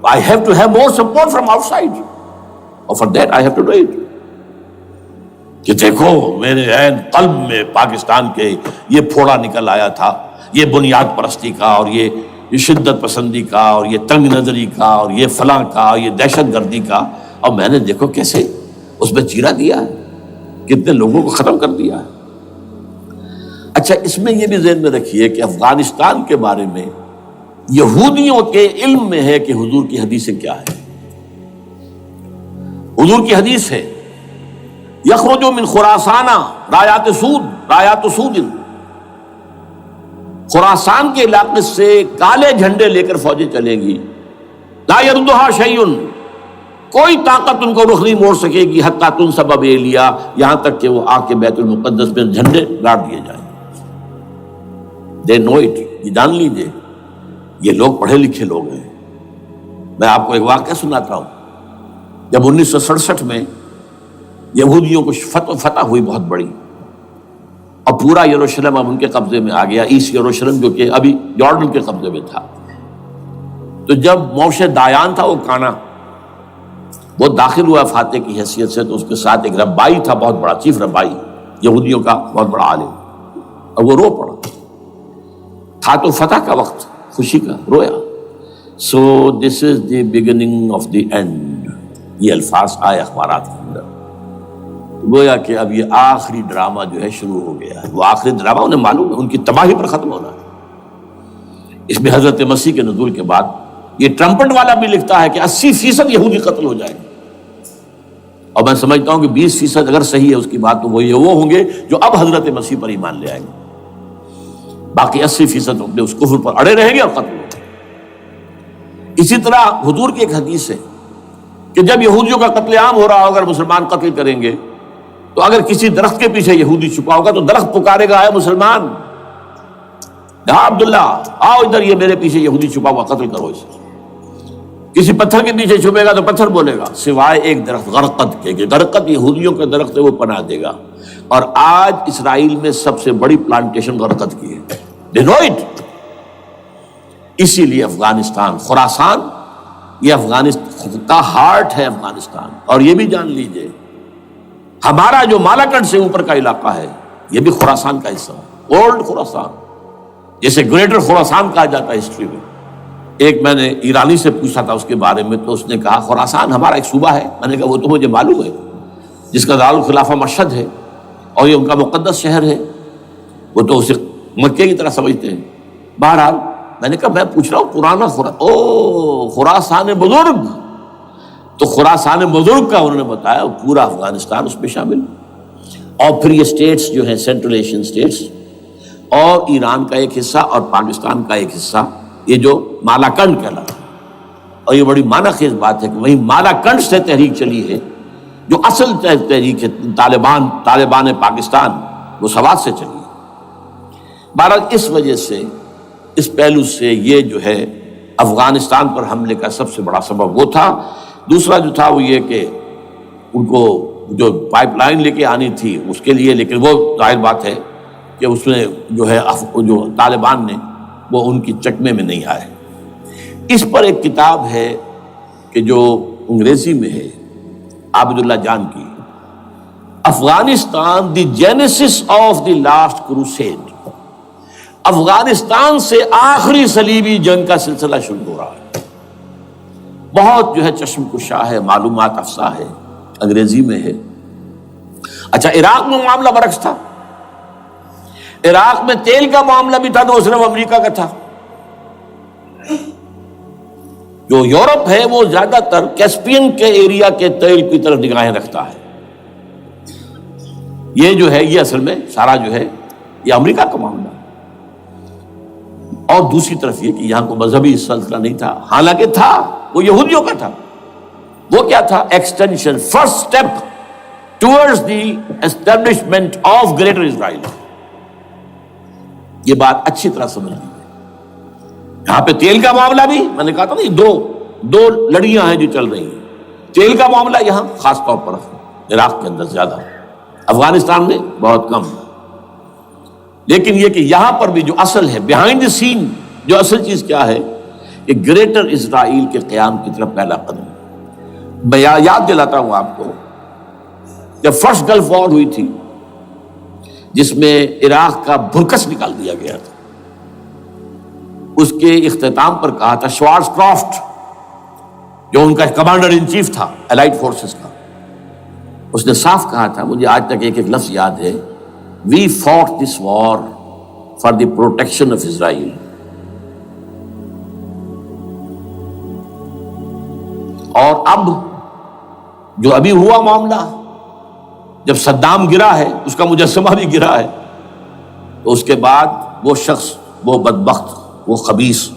I have to have more support from outside, اور for that I have to do it۔ کہ دیکھو میرے عین قلب میں پاکستان کے یہ پھوڑا نکل آیا تھا، یہ بنیاد پرستی کا اور یہ شدت پسندی کا اور یہ تنگ نظری کا اور یہ فلاں کا اور یہ دہشت گردی کا، اور میں نے دیکھو کیسے اس میں چیرا دیا ہے، کتنے لوگوں کو ختم کر دیا ہے۔ اچھا، اس میں یہ بھی ذہن میں رکھیے کہ افغانستان کے بارے میں یہودیوں کے علم میں ہے کہ حضور کی حدیثیں کیا ہے۔ حضور کی حدیث ہے یخرج من خراسانہ رایات سود، خراسان کے علاقے سے کالے جھنڈے لے کر فوجیں چلیں گی، لا یردھا شیء، کوئی طاقت ان کو رخ نہیں موڑ سکے گی، حتیٰ تنصب بیلیا، یہاں تک کہ وہ آ کے بیت المقدس میں جھنڈے گاڑ دیے جائیں۔ دے نو اٹ، یہ جان لیجیے یہ لوگ پڑھے لکھے لوگ ہیں۔ میں آپ کو ایک واقعہ سناتا ہوں۔ جب 1967 میں یہودیوں کو فتح ہوئی بہت بڑی، اور پورا یروشلم اب ان کے قبضے میں آ گیا، ایسٹ یروشلم جو کہ ابھی جارڈن کے قبضے میں تھا، تو جب موشے دایان تھا وہ کانا، وہ داخل ہوا فاتح کی حیثیت سے، تو اس کے ساتھ ایک ربائی تھا بہت بڑا، چیف ربائی یہودیوں کا بہت بڑا عالم، اور وہ رو پڑا۔ تھا تو فتح کا وقت، خوشی کا، رویا۔ So this is the beginning of the end, یہ الفاظ آئے اخبارات کے اندر. گویا کہ اب یہ آخری ڈرامہ جو ہے شروع ہو گیا ہے. وہ آخری ڈرامہ انہیں معلوم ہے ان کی تباہی پر ختم ہونا ہے. اس میں حضرت مسیح کے نزول کے بعد یہ ٹرمپٹ والا بھی لکھتا ہے کہ 80% یہودی قتل ہو جائیں گے. اور میں سمجھتا ہوں کہ 20% اگر صحیح ہے اس کی بات تو وہ ہوں گے جو اب حضرت مسیح پر ایمان لے آئیں گے. باقی 80% اپنے اس کفر پر اڑے رہیں گے اور قتل ہوں گے. اسی طرح حضور کی ایک حدیث ہے کہ جب یہودیوں کا قتل عام ہو رہا ہوگا، مسلمان قتل کریں گے، تو اگر کسی درخت کے پیچھے یہودی چھپا ہوگا تو درخت پکارے گا اے مسلمان، ہاں عبداللہ آؤ ادھر، یہ میرے پیچھے یہودی چھپا ہوا، قتل کرو اسے. کسی پتھر کے پیچھے چھپے گا تو پتھر بولے گا سوائے ایک درخت غرقد کے، کہ غرقد یہودیوں کا درخت ہے، وہ پناہ دے گا. اور آج اسرائیل میں سب سے بڑی پلانٹیشن غرقد کی ہے. They know it. اسی لیے افغانستان، خراسان، یہ افغانستان کا ہارٹ ہے افغانستان. اور یہ بھی جان لیجئے ہمارا جو مالاکنڈ سے اوپر کا علاقہ ہے یہ بھی خراسان کا حصہ ہے، اولڈ خراسان، جیسے گریٹر خراسان کہا جاتا ہے ہسٹری میں. ایک میں نے ایرانی سے پوچھا تھا اس کے بارے میں، تو اس نے کہا خراسان ہمارا ایک صوبہ ہے. میں نے کہا وہ تو مجھے معلوم ہے، جس کا دارالخلافہ مشہد ہے اور یہ ان کا مقدس شہر ہے، وہ تو اسے مکے کی طرح سمجھتے ہیں. بہرحال میں نے کہا میں پوچھ رہا ہوں پرانا خراسان بزرگ. تو خراسان بزرگ کا انہوں نے بتایا پورا افغانستان اس میں شامل. اور پھر یہ اسٹیٹس جو ہیں سینٹرل ایشین اسٹیٹس اور ایران کا ایک حصہ اور پاکستان کا ایک حصہ، یہ جو مالاکنڈ کہلاتا ہے. اور یہ بڑی معنی خیز بات ہے کہ وہیں مالاکنڈ سے تحریک چلی ہے جو اصل تحریک ہے طالبان پاکستان، وہ سوات سے چلی ہے. بہرحال اس وجہ سے، اس پہلو سے یہ جو ہے افغانستان پر حملے کا سب سے بڑا سبب وہ تھا. دوسرا جو تھا وہ یہ کہ ان کو جو پائپ لائن لے کے آنی تھی اس کے لیے، لیکن وہ ظاہر بات ہے کہ اس میں جو ہے جو طالبان نے وہ ان کی چکمے میں نہیں آئے. اس پر ایک کتاب ہے کہ جو انگریزی میں ہے عابد اللہ جان کی، Afghanistan the genesis of the last crusade. Afghanistan سے آخری صلیبی جنگ کا سلسلہ شروع ہو رہا ہے. بہت جو ہے چشم کشا ہے، معلومات افزا ہے، انگریزی میں ہے. اچھا عراق میں معاملہ برعکس تھا. عراق میں تیل کا معاملہ بھی تھا تو وہ صرف امریکہ کا تھا. جو یورپ ہے وہ زیادہ تر کیسپین کے ایریا کے تیل کی طرف نگاہیں رکھتا ہے. یہ جو ہے یہ اصل میں سارا جو ہے یہ امریکہ کا معاملہ ہے. اور دوسری طرف یہ کہ یہاں کو مذہبی سلسلہ نہیں تھا، حالانکہ تھا، وہ یہودیوں کا تھا. وہ کیا تھا؟ Extension, first step towards the establishment of greater Israel. یہ بات اچھی طرح سمجھ لیجیے. یہاں پہ تیل کا معاملہ بھی میں نے کہا تھا نا، دو لڑیاں ہیں جو چل رہی ہیں. تیل کا معاملہ یہاں خاص طور پر عراق کے اندر زیادہ، افغانستان میں بہت کم. لیکن یہ کہ یہاں پر بھی جو اصل ہے بیہائنڈ دی سین، جو اصل چیز کیا ہے کہ گریٹر اسرائیل کے قیام کی طرف پہلا قدم. میں یاد دلاتا ہوں آپ کو، جب فرسٹ گلف وار ہوئی تھی جس میں عراق کا بھرکس نکال دیا گیا تھا، اس کے اختتام پر کہا تھا شوارز کرافٹ، جو ان کا کمانڈر ان چیف تھا الائٹ فورسز کا، اس نے صاف کہا تھا، مجھے آج تک ایک ایک لفظ یاد ہے، We fought this war for the protection of Israel. اور اب جو ابھی ہوا معاملہ، جب صدام گرا ہے، اس کا مجسمہ بھی گرا ہے، تو اس کے بعد وہ شخص، وہ بدبخت، وہ خبیث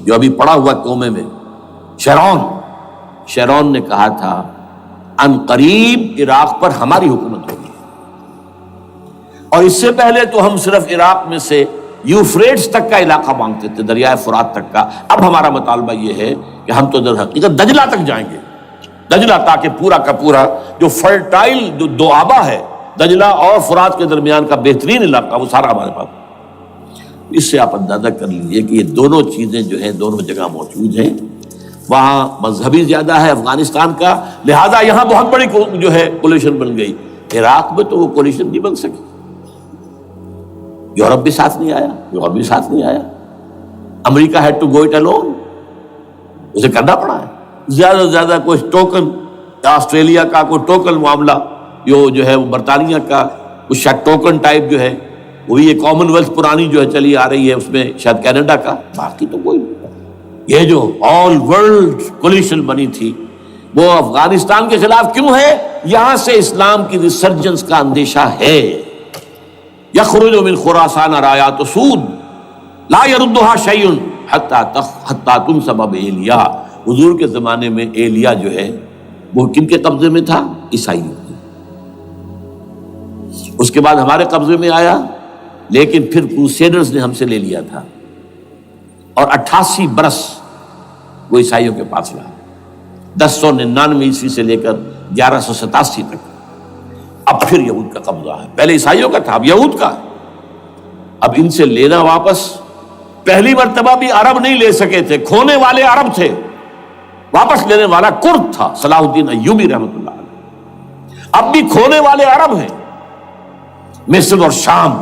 جو ابھی پڑا ہوا کومے میں، شیرون نے کہا تھا ان قریب عراق پر ہماری حکومت ہوگی. اور اس سے پہلے تو ہم صرف عراق میں سے یوفریٹس تک کا علاقہ مانگتے تھے، دریائے فرات تک کا. اب ہمارا مطالبہ یہ ہے کہ ہم تو در حقیقت دجلہ تک جائیں گے، دجلہ، تاکہ پورا کا پورا جو فرٹائل جو دو آبا ہے دجلہ اور فرات کے درمیان کا بہترین علاقہ، وہ سارا ہمارے پاس. اس سے آپ اندازہ کر لیجیے کہ یہ دونوں چیزیں جو ہیں دونوں جگہ موجود ہیں. وہاں مذہبی زیادہ ہے افغانستان کا، لہذا یہاں بہت بڑی جو ہے کولیشن بن گئی. عراق میں تو وہ کولیشن نہیں بن سکی. یورپ بھی ساتھ نہیں آیا، امریکہ had to go it alone, اسے کرنا پڑا ہے. زیادہ سے زیادہ کوئی ٹوکن آسٹریلیا کا کوئی ٹوکن معاملہ جو ہے وہ برطانیہ کا کچھ شاید ٹوکن ٹائپ جو ہے وہی یہ کامن ویلتھ پرانی جو ہے چلی آ رہی ہے، اس میں شاید کینیڈا کا، باقی تو کوئی نہیں۔ یہ جو آل ورلڈ کولیشن بنی تھی وہ افغانستان کے خلاف کیوں ہے؟ یہاں سے اسلام کی ریسرجنس کا اندیشہ ہے۔ یخرج من خراسان رایات سود لا یردھا شیء حتی تنصب بایلیا۔ حضور کے زمانے میں ایلیا جو ہے وہ کن کے قبضے میں تھا؟ عیسائیوں کے۔ اس کے بعد ہمارے قبضے میں آیا، لیکن پھر کروسیڈرز نے ہم سے لے لیا تھا، اور 88 برس وہ عیسائیوں کے پاس رہا، 1099 عیسوی سے لے کر 1187 تک۔ اب پھر یہود کا قبضہ ہے، پہلے عیسائیوں کا تھا، اب یہود کا۔ اب ان سے لینا واپس، پہلی مرتبہ بھی عرب نہیں لے سکے تھے، کھونے والے عرب تھے، واپس لینے والا کرد تھا، صلاح الدین ایوبی رحمۃ اللہ علیہ۔ اب بھی کھونے والے عرب ہیں، مصر اور شام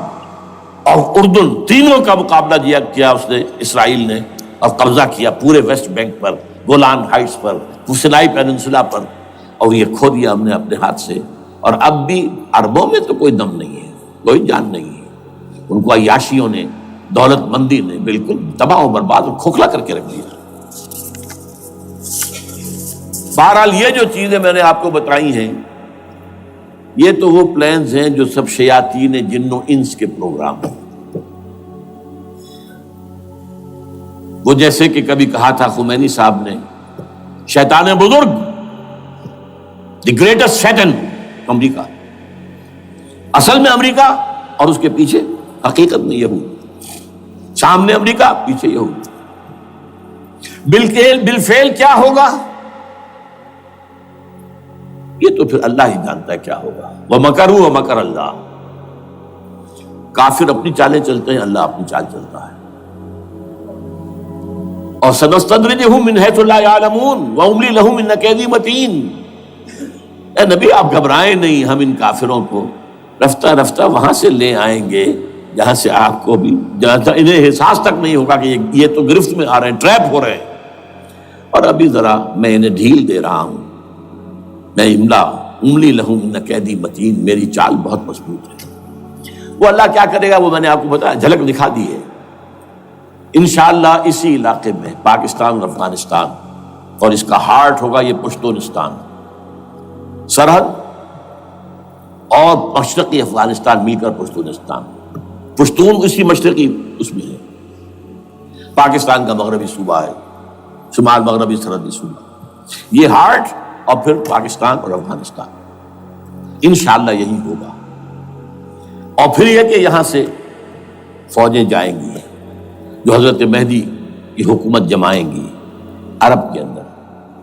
اور اردن، تینوں کا مقابلہ کیا اس نے، اسرائیل نے، اور قبضہ کیا پورے ویسٹ بینک پر، گولان ہائٹس پر، سینائی پیننسولا پر، اور یہ کھو دیا ہم نے اپنے ہاتھ سے۔ اور اب بھی عربوں میں تو کوئی دم نہیں ہے، کوئی جان نہیں ہے، ان کو عیاشیوں نے، دولت مندی نے بالکل تباہ و برباد اور کھوکھلا کر کے رکھ دیا۔ بہرحال یہ جو چیزیں میں نے آپ کو بتائی ہیں، یہ تو وہ پلانز ہیں جو سب شیاطین جن و انس کے پروگرام ہیں۔ وہ جیسے کہ کبھی کہا تھا خمینی صاحب نے، شیطان بزرگ، دی گریٹسٹ شیطن، امریکہ، اصل میں امریکہ، اور اس کے پیچھے حقیقت میں یہود، سامنے امریکہ، پیچھے یہود۔ بالفعل کیا ہوگا یہ تو پھر اللہ ہی جانتا ہے کیا ہوگا۔ وَمَكَرُوا وَمَكَرَ اللَّهُ، کافر اپنی چالیں چلتے ہیں، اللہ اپنی چال چلتا ہے۔ اور سَنَسْتَدْرِجُهُم مِّنْ حَيْثُ لَا يَعْلَمُونَ وَأُمْلِي لَهُمْ إِنَّ كَيْدِي مَتِينٌ۔ اے نبی آپ گھبرائیں نہیں، ہم ان کافروں کو رفتہ رفتہ وہاں سے لے آئیں گے جہاں سے آپ کو بھی، جہاں انہیں احساس تک نہیں ہوگا کہ یہ تو گرفت میں آ رہے ہیں، ٹریپ ہو رہے ہیں، اور ابھی ذرا میں انہیں ڈھیل دے رہا ہوں۔ میں املی لہم ان کیدی متین، میری چال بہت مضبوط ہے۔ وہ اللہ کیا کرے گا وہ میں نے آپ کو بتایا، جھلک دکھا دی ہے۔ انشاءاللہ اسی علاقے میں پاکستان اور افغانستان، اور اس کا ہارٹ ہوگا یہ پشتونستان، سرحد اور مشرقی افغانستان مل کر پشتونستان، پشتون اسی مشرقی اس میں ہے، پاکستان کا مغربی صوبہ ہے، شمال مغربی سرحدی صوبہ، یہ ہارٹ، اور پھر پاکستان اور افغانستان، انشاءاللہ یہی ہوگا۔ اور پھر یہ کہ یہاں سے فوجیں جائیں گی جو حضرت مہدی کی حکومت جمائیں گی عرب کے اندر۔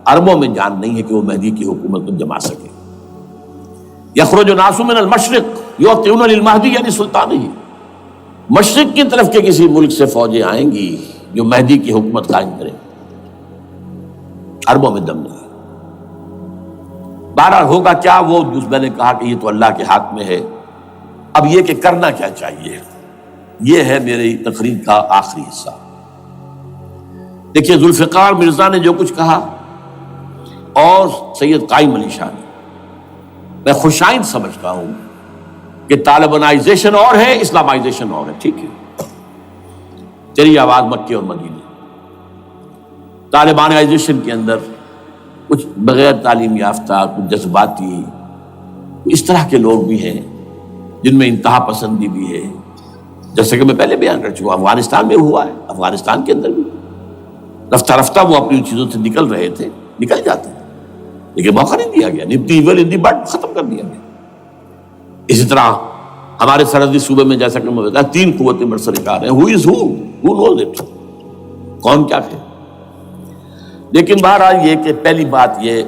عربوں میں جان نہیں ہے کہ وہ مہدی کی حکومت کو جما سکے۔ یخرج ناس من المشرق یؤتون للمہدی یعنی سلطانہ، مشرق کی طرف کے کسی ملک سے فوجیں آئیں گی جو مہدی کی حکومت قائم کریں، عربوں میں دم نہیں۔ بہرحال ہوگا کیا وہ میں نے کہا کہ یہ تو اللہ کے ہاتھ میں ہے۔ اب یہ کہ کرنا کیا چاہیے، یہ ہے میری تقریر کا آخری حصہ۔ دیکھیے ذوالفقار مرزا نے جو کچھ کہا اور سید قائم علی شاہ نے، میں خوشائند سمجھتا ہوں کہ طالبانائزیشن اور ہے، اسلامائزیشن اور ہے، ٹھیک ہے، چلیے آواز مکے اور مدینے۔ طالبانائزیشن کے اندر کچھ بغیر تعلیم یافتہ، کچھ جذباتی، اس طرح کے لوگ بھی ہیں جن میں انتہا پسندی بھی ہے، جیسے کہ میں پہلے بیان کر چکا، افغانستان میں ہوا ہے، افغانستان کے اندر بھی رفتہ رفتہ وہ اپنی چیزوں سے نکل رہے تھے، نکل جاتے ہیں، لیکن موقع نہیں دیا گیا، نب دی ایول ان دی بڈ، ختم کر دیا گیا۔ اسی طرح ہمارے سرحدی صوبے میں جیسا کہ میں بتایا 3 قوتیں برسرکار ہیں، who is who knows it، کون کیا ہے۔ لیکن بہرحال یہ کہ پہلی بات یہ،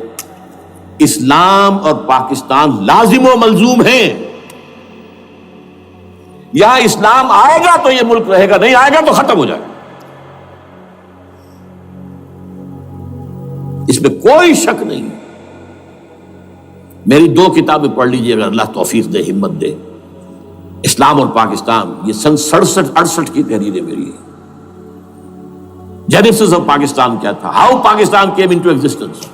اسلام اور پاکستان لازم و ملزوم ہیں۔ یا اسلام آئے گا تو یہ ملک رہے گا، نہیں آئے گا تو ختم ہو جائے گا، اس میں کوئی شک نہیں۔ میری 2 کتابیں پڑھ لیجیے اگر اللہ توفیق دے، ہمت دے، اسلام اور پاکستان، یہ سن 67-68 کی تحریریں میری ہیں۔ جینیسس آف پاکستان کیا تھا، how Pakistan came into existence,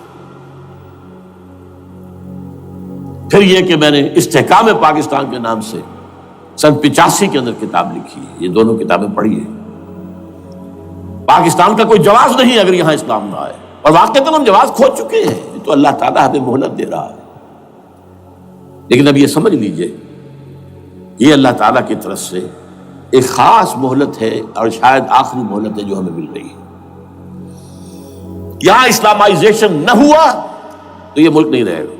پھر یہ کہ میں نے استحکام پاکستان کے نام سے سن 85 کے اندر کتاب لکھی ہے. یہ دونوں کتابیں پڑھی ہیں. پاکستان کا کوئی جواز نہیں اگر یہاں اسلام نہ آئے، اور واقعتاً ہم جواز کھو چکے ہیں. یہ تو اللہ تعالیٰ ہمیں مہلت دے رہا ہے. لیکن اب یہ سمجھ لیجئے یہ اللہ تعالیٰ کی طرف سے ایک خاص مہلت ہے، اور شاید آخری مہلت ہے جو ہمیں مل رہی ہے. یہاں اسلامائزیشن نہ ہوا تو یہ ملک نہیں رہے گا.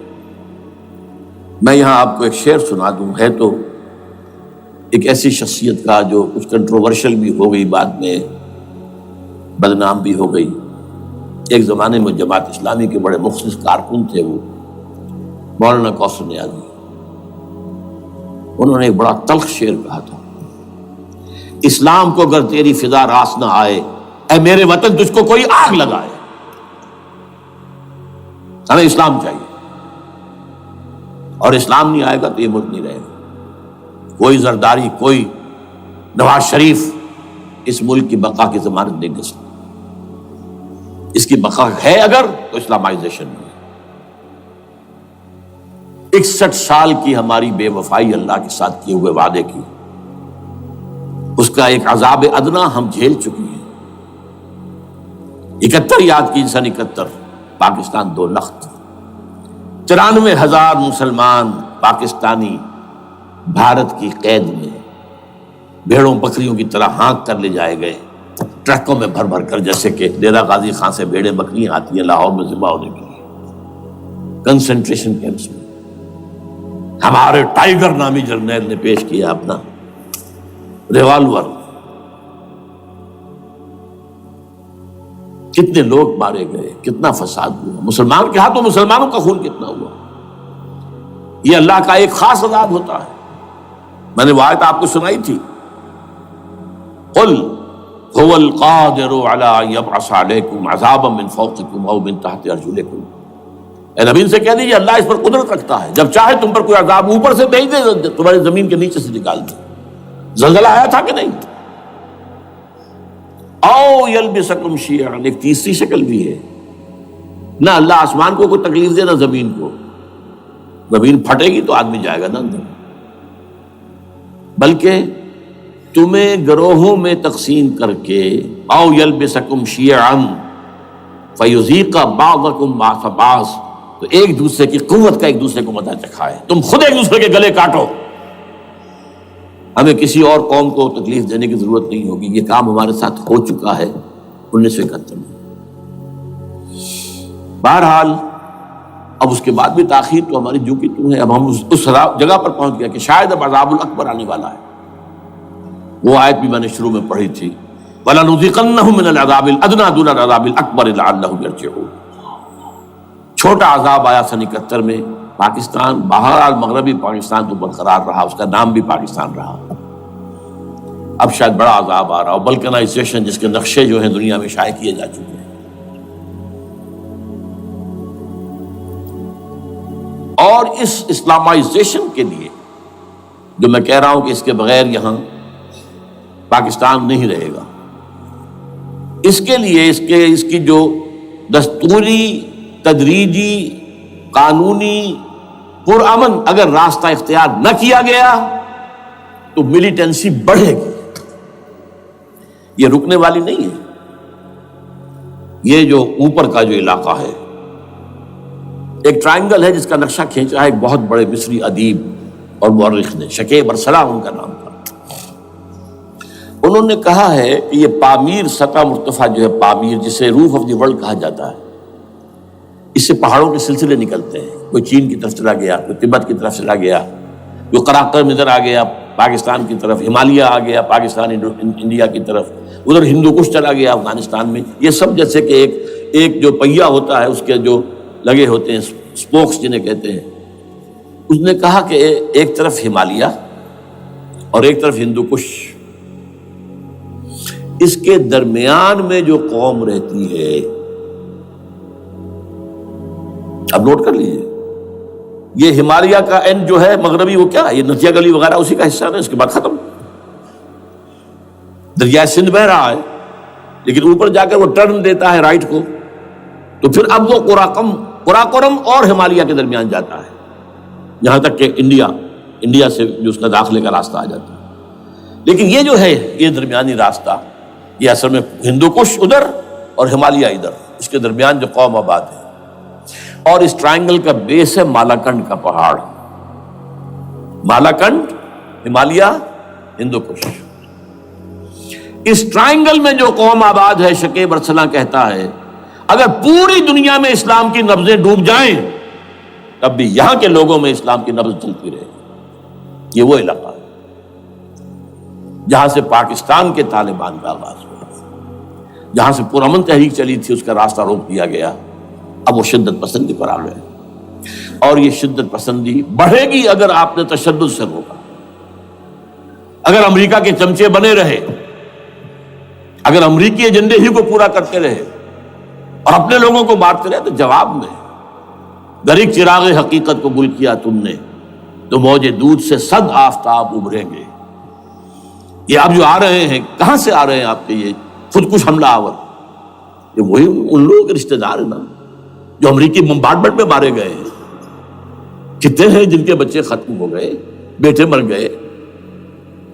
میں یہاں آپ کو ایک شعر سنا دوں. ہے تو ایک ایسی شخصیت کا جو کچھ کنٹروورشل بھی ہو گئی، بعد میں بدنام بھی ہو گئی. ایک زمانے میں جماعت اسلامی کے بڑے مخلص کارکن تھے وہ، مولانا کوثر نیازی. انہوں نے ایک بڑا تلخ شعر کہا تھا: اسلام کو اگر تیری فضا راس نہ آئے، اے میرے وطن تجھ کو کوئی آگ لگائے. ہمیں اسلام چاہیے، اور اسلام نہیں آئے گا تو یہ ملک نہیں رہے گا. کوئی زرداری، کوئی نواز شریف اس ملک کی بقا کی ضمانت نہیں دے سکتا. اس کی بقا ہے اگر تو اسلامائزیشن نہیں ہے. 61 سال کی ہماری بے وفائی اللہ کے ساتھ کیے ہوئے وعدے کی، اس کا ایک عذاب ادنا ہم جھیل چکے ہیں. 71 یاد کی سن 71 پاکستان 2 لخت، 93,000 مسلمان پاکستانی بھارت کی قید میں بھیڑوں بکریوں کی طرح ہانک کر لے جائے گئے، ٹرکوں میں بھر بھر کر، جیسے کہ ڈیرہ غازی خان سے بھیڑیں بکریاں آتی ہیں لاہور میں ذبح ہونے کے لیے. کنسنٹریشن کیمپس میں ہمارے ٹائیگر نامی جرنیل نے پیش کیا اپنا ریوالور. کتنے لوگ مارے گئے، کتنا فساد ہوا. مسلمان کے ہاتھوں مسلمانوں کا خون کتنا ہوا. یہ اللہ کا ایک خاص عذاب ہوتا ہے. میں نے وہ آیت آپ کو سنائی تھی: قل هو القادر على ان يبعث عليكم عذابا من فوقكم او من تحت ارجلكم. اے نبی سے کہہ دیجیے اللہ اس پر قدرت رکھتا ہے، جب چاہے تم پر کوئی عذاب اوپر سے بھیج دے، تمہاری زمین کے نیچے سے نکال دے. زلزلہ آیا تھا کہ نہیں؟ او یلبسکم شیعا، ایک تیسری شکل بھی ہے. نہ اللہ آسمان کو کوئی تکلیف دے، نہ زمین کو. زمین پھٹے گی تو آدمی جائے گا نا اندر، بلکہ تمہیں گروہوں میں تقسیم کر کے او یلبسکم شیعا فیذیق بعضکم بعض بعض، تو ایک دوسرے کی قوت کا ایک دوسرے کو مزہ چکھائے. تم خود ایک دوسرے کے گلے کاٹو. ہمیں کسی اور قوم کو تکلیف دینے کی ضرورت نہیں ہوگی. یہ کام ہمارے ساتھ ہو چکا ہے 1971 میں. بہرحال اب اس کے بعد بھی تاخیر تو ہماری جو کی تو ہے. اب ہم اس جگہ پر پہنچ گیا کہ شاید اب عذاب الاکبر آنے والا ہے. وہ آیت بھی میں نے شروع میں پڑھی تھی: وَلَنُذِيقَنَّهُم مِّنَ الْعَذَابِ الْأَدْنَىٰ دُونَ الْعَذَابِ الْأَكْبَرِ لَعَلَّهُمْ يَرْجِعُونَ. چھوٹا عذاب آیا سن 71 میں پاکستان. بہرحال مغربی پاکستان تو برقرار رہا، اس کا نام بھی پاکستان رہا. اب شاید بڑا عذاب آ رہا ہو، بلکنائزیشن جس کے نقشے جو ہیں دنیا میں شائع کیے جا چکے ہیں. اور اس اسلامائزیشن کے لیے جو میں کہہ رہا ہوں کہ اس کے بغیر یہاں پاکستان نہیں رہے گا، اس کے لیے اس کی جو دستوری، تدریجی، قانونی، پرامن اگر راستہ اختیار نہ کیا گیا تو ملیٹنسی بڑھے گی. یہ رکنے والی نہیں ہے. یہ جو اوپر کا جو علاقہ ہے ایک ٹرائنگل ہے جس کا نقشہ کھینچا ہے ایک بہت بڑے مصری ادیب اور مورخ نے، شکیب ارسلان ان کا نام تھا. انہوں نے کہا ہے کہ یہ پامیر سطح مرتفع جو ہے، پامیر جسے روف آف دی ورلڈ کہا جاتا ہے، اس سے پہاڑوں کے سلسلے نکلتے ہیں. کوئی چین کی طرف چلا گیا، کوئی تبت کی طرف چلا گیا، کوئی قراقرم ادھر آ گیا پاکستان کی طرف، ہمالیہ آ گیا پاکستان انڈیا کی طرف، ادھر ہندو کش چلا گیا افغانستان میں. یہ سب جیسے کہ ایک جو پہیا ہوتا ہے اس کے جو لگے ہوتے ہیں اسپوکس جنہیں کہتے ہیں. اس نے کہا کہ ایک طرف ہمالیہ اور ایک طرف ہندو کش، اس کے درمیان میں جو قوم رہتی ہے، اب نوٹ کر لیجیے، یہ ہمالیہ کا اینڈ جو ہے مغربی، وہ کیا، یہ نتیا گلی وغیرہ اسی کا حصہ ہے. اس کے بعد ختم، دریائے سندھ بہ رہا ہے، لیکن اوپر جا کر وہ ٹرن دیتا ہے رائٹ کو، تو پھر اب وہ قراقرم اور ہمالیہ کے درمیان جاتا ہے. یہاں تک کہ انڈیا سے جو اس کا داخلے کا راستہ آ جاتا ہے۔ لیکن یہ جو ہے یہ درمیانی راستہ، یہ اصل میں ہندو کش ادھر اور ہمالیہ ادھر، اس کے درمیان جو قوم آباد ہے، اور اس ٹرائنگل کا بیس ہے مالاکنڈ کا پہاڑ، مالاکنڈ، ہمالیہ، ہندو کش۔ اس ٹرائنگل میں جو قوم آباد ہے، شکیب ارسلان کہتا ہے اگر پوری دنیا میں اسلام کی نبضیں ڈوب جائیں تب بھی یہاں کے لوگوں میں اسلام کی نبض چلتی رہے گی۔ یہ وہ علاقہ ہے جہاں سے پاکستان کے طالبان کا آغاز ہوا، جہاں سے پرامن تحریک چلی تھی اس کا راستہ روک دیا گیا، اب وہ شدت پسندی پر آ گئے، اور یہ شدت پسندی بڑھے گی اگر آپ نے تشدد سے روکا، اگر امریکہ کے چمچے بنے رہے، اگر امریکی ایجنڈے ہی کو پورا کرتے رہے اور اپنے لوگوں کو مارتے رہے، تو جواب میں گریک چراغ حقیقت کو گل کیا تم نے تو موج دودھ سے صد آفتاب ابھریں گے۔ یہ اب جو آ رہے ہیں، کہاں سے آ رہے ہیں آپ کے یہ خودکش حملہ آور؟ یہ وہی ان لوگوں کے رشتہ دار ہیں نا جو امریکی بمبارڈمنٹ میں مارے گئے ہیں، کتنے ہیں جن کے بچے ختم ہو گئے، بیٹے مر گئے۔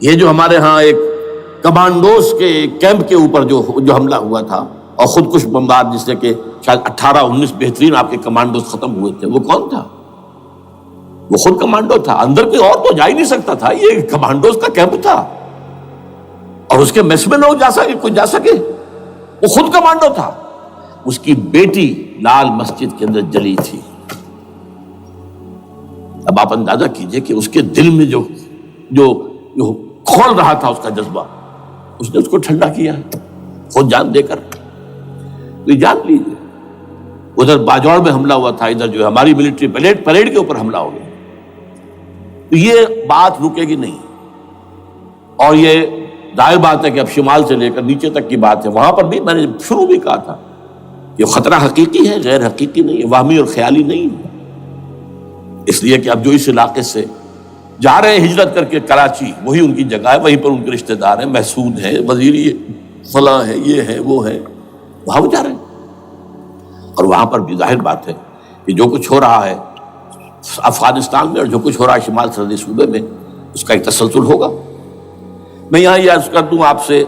یہ جو ہمارے ہاں ایک کمانڈوز کے کیمپ کے اوپر جو حملہ ہوا تھا اور خودکش بمبار، جس سے کہ شاید 18-19 بہترین آپ کے کمانڈوز ختم ہوئے تھے، وہ کون تھا؟ وہ خود کمانڈو تھا، اندر کوئی اور تو جا ہی نہیں سکتا تھا، یہ کمانڈوز کا کیمپ تھا، اور اس کے میس میں لوگ کوئی جا سکے، وہ خود کمانڈو تھا۔ اس کی بیٹی لال مسجد کے اندر جلی تھی۔ اب آپ اندازہ کیجئے کہ اس کے دل میں جو کھول رہا تھا اس کا جذبہ، اس نے اس کو ٹھنڈا کیا خود جان دے کر۔ تو جان لیجیے ادھر باجوڑ میں حملہ ہوا تھا، ادھر جو ہماری ملٹری پریڈ کے اوپر حملہ ہو گیا، تو یہ بات رکے گی نہیں۔ اور یہ ظاہر بات ہے کہ اب شمال سے لے کر نیچے تک کی بات ہے، وہاں پر بھی میں نے شروع بھی کہا تھا یہ خطرہ حقیقی ہے، غیر حقیقی نہیں ہے، وہمی اور خیالی نہیں ہے۔ اس لیے کہ اب جو اس علاقے سے جا رہے ہیں ہجرت کر کے کراچی، وہی ان کی جگہ ہے، وہیں پر ان کے رشتہ دار ہیں، محسود ہیں، وزیری فلاں ہے، یہ ہے وہ ہے، وہاں وہ جا رہے ہیں۔ اور وہاں پر بھی ظاہر بات ہے کہ جو کچھ ہو رہا ہے افغانستان میں اور جو کچھ ہو رہا ہے شمال سرحدی صوبے میں، اس کا ایک تسلسل ہوگا۔ میں یہاں یہ عرض کر دوں آپ سے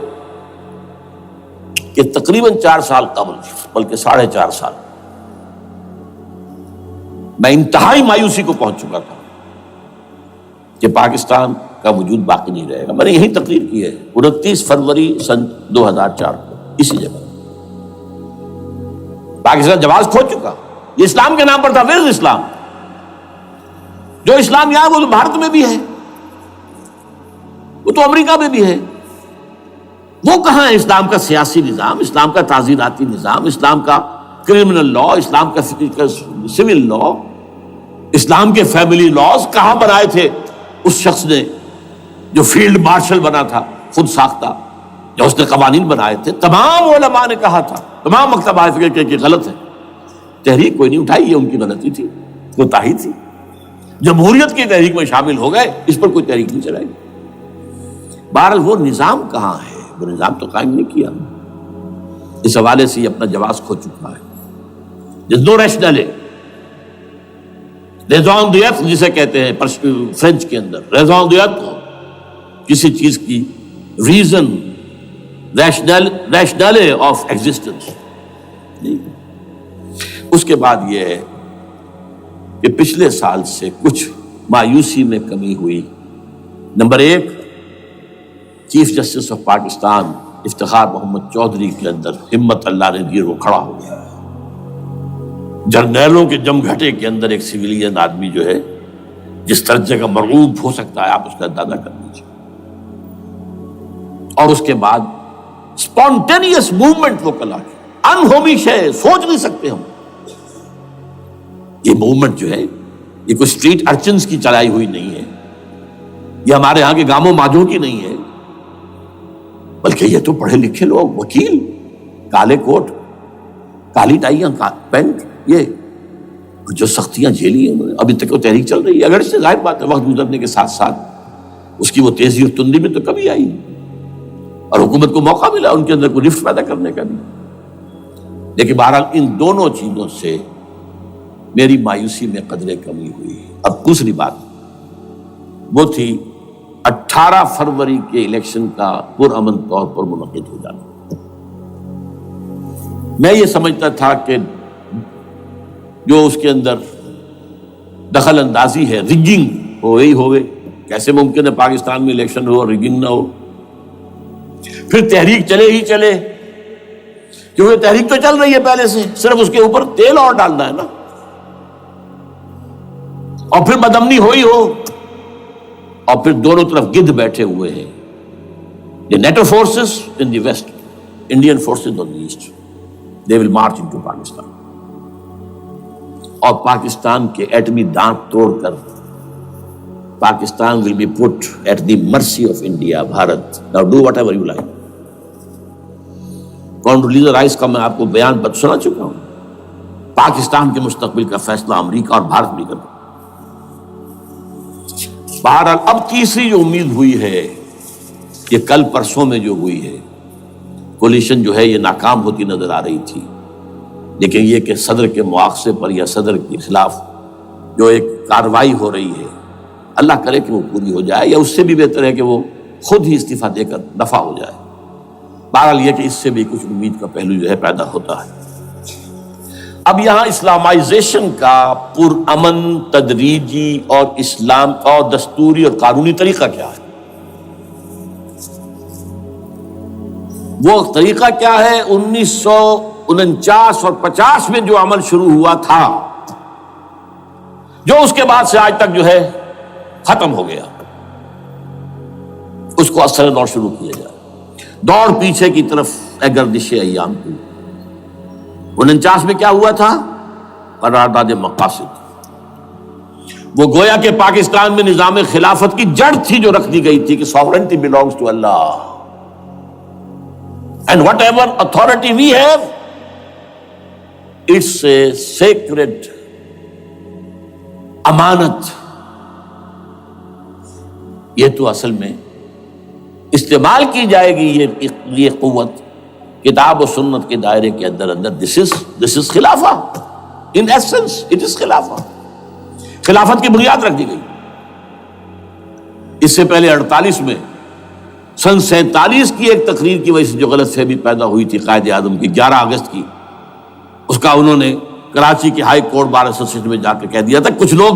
کہ تقریباً 4 سال قبل، بلکہ 4.5 سال، میں انتہائی مایوسی کو پہنچ چکا تھا کہ پاکستان کا وجود باقی نہیں رہے گا۔ میں نے یہی تقریر کی ہے 29 فروری سن 2004 کو، اسی جگہ۔ پاکستان جواز کھو چکا، یہ اسلام کے نام پر تھا، ویئر اسلام؟ جو اسلام یہاں وہ تو بھارت میں بھی ہے، وہ تو امریکہ میں بھی ہے، وہ کہاں ہے اسلام کا سیاسی نظام، اسلام کا تعزیراتی نظام، اسلام کا کرمنل لا، اسلام کا سول لا، اسلام کے فیملی لاز کہاں بنائے تھے اس شخص نے جو فیلڈ مارشل بنا تھا، خود ساختہ، جو اس نے قوانین بنائے تھے؟ تمام علماء نے کہا تھا، تمام مکتبہ فکر کہ غلط ہے، تحریک کوئی نہیں اٹھائی، یہ ان کی غلطی تھی، کوتاہی تھی۔ جمہوریت کی تحریک میں شامل ہو گئے، اس پر کوئی تحریک نہیں چلائی۔ بہرحال وہ نظام کہاں ہے؟ وہ نظام تو قائم نہیں کیا۔ اس حوالے سے یہ اپنا جواز کھو چکا ہے۔ There's no rationale، raison d'être جسے کہتے ہیں فرینچ کے اندر، raison d'être، کسی چیز کی ریزن، rationale آف ایگزسٹنس نہیں۔ اس کے بعد یہ ہے کہ پچھلے سال سے کچھ مایوسی میں کمی ہوئی۔ Number 1، chief justice of Pakistan Iftikhar Muhammad Chaudhry کے اندر ہمت اللہ نے دی، وہ کھڑا ہو گیا۔ جرنیلوں کے جم گھٹے کے اندر ایک سویلین آدمی جو ہے جس درجے کا مرغوب ہو سکتا ہے، آپ اس کا اندازہ کر لیجیے۔ اور اس کے بعد اسپونٹینیس موومنٹ وہ کلا ہے، انہومی شے، سوچ نہیں سکتے ہم۔ یہ موومنٹ جو ہے یہ کوئی اسٹریٹ ارچنز کی چلائی ہوئی نہیں ہے، یہ ہمارے ہاں کے گاموں ماجھوں کی نہیں ہے، بلکہ یہ تو پڑھے لکھے لوگ، وکیل، کالے کوٹ، کالی ٹائیاں، پینٹ، یہ جو سختیاں جھیلی ہیں انہوں نے، ابھی تک وہ تحریک چل رہی ہے۔ اگر اس سے ظاہر بات ہے وقت گزرنے کے ساتھ ساتھ اس کی وہ تیزی اور تندی میں تو کمی آئی، اور حکومت کو موقع ملا ان کے اندر کوئی رفت پیدا کرنے کا بھی۔ لیکن بہرحال ان دونوں چیزوں سے میری مایوسی میں قدرے کمی ہوئی. اب دوسری بات وہ تھی 18 فروری کے الیکشن کا پرامن طور پر منعقد ہو جانا. میں یہ سمجھتا تھا کہ جو اس کے اندر دخل اندازی ہے، ریگنگ ہو گئی ہوگی. کیسے ممکن ہے پاکستان میں الیکشن ہو اور ریگنگ نہ ہو؟ پھر تحریک چلے ہی چلے، کیونکہ تحریک تو چل رہی ہے پہلے سے، صرف اس کے اوپر تیل اور ڈالنا ہے نا. اور پھر بدامنی ہوئی ہو، اور پھر دونوں طرف گدھ بیٹھے ہوئے ہیں. The NATO forces in the west, Indian forces on the east. They will march into Pakistan. اور پاکستان کے ایٹمی دانت توڑ کر Pakistan will be put at the mercy of India, Bharat. Now do whatever you like. Condoleezza Rice کا میں آپ کو بیان سنا چکا ہوں. پاکستان کے مستقبل کا فیصلہ امریکہ اور بھارت بھی کرتا. بہرحال اب تیسری جو امید ہوئی ہے، یہ کل پرسوں میں جو ہوئی ہے، کولیشن جو ہے یہ ناکام ہوتی نظر آ رہی تھی. لیکن یہ کہ صدر کے مواخذے پر یا صدر کے خلاف جو ایک کارروائی ہو رہی ہے، اللہ کرے کہ وہ پوری ہو جائے، یا اس سے بھی بہتر ہے کہ وہ خود ہی استعفیٰ دے کر دفع ہو جائے. بہرحال یہ کہ اس سے بھی کچھ امید کا پہلو جو ہے پیدا ہوتا ہے. اب یہاں اسلامائزیشن کا پرامن، تدریجی اور اسلام اور دستوری اور قانونی طریقہ کیا ہے؟ وہ طریقہ کیا ہے؟ 1949 اور 50 میں جو عمل شروع ہوا تھا، جو اس کے بعد سے آج تک جو ہے ختم ہو گیا، اس کو اثر دور شروع کیا جائے. دوڑ پیچھے کی طرف اے گردش ایام کی. 49 میں کیا ہوا تھا؟ قرارداد مقاصد. وہ گویا کہ پاکستان میں نظام خلافت کی جڑ تھی جو رکھ دی گئی تھی کہ sovereignty belongs to Allah and whatever authority we have, it's a sacred امانت. یہ تو اصل میں استعمال کی جائے گی یہ قوت کتاب و سنت کے دائرے کے اندر. this is خلافہ. in essence it is خلافہ. خلافت کی بنیاد رکھ دی گئی. اس سے پہلے 48 میں سن 47 کی ایک تقریر کی وجہ سے جو غلط فہمی پیدا ہوئی تھی قائد اعظم کی 11 اگست کی، اس کا انہوں نے کراچی کے ہائی کورٹ بار ایسوسیشن میں جا کے کہہ دیا تھا. کچھ لوگ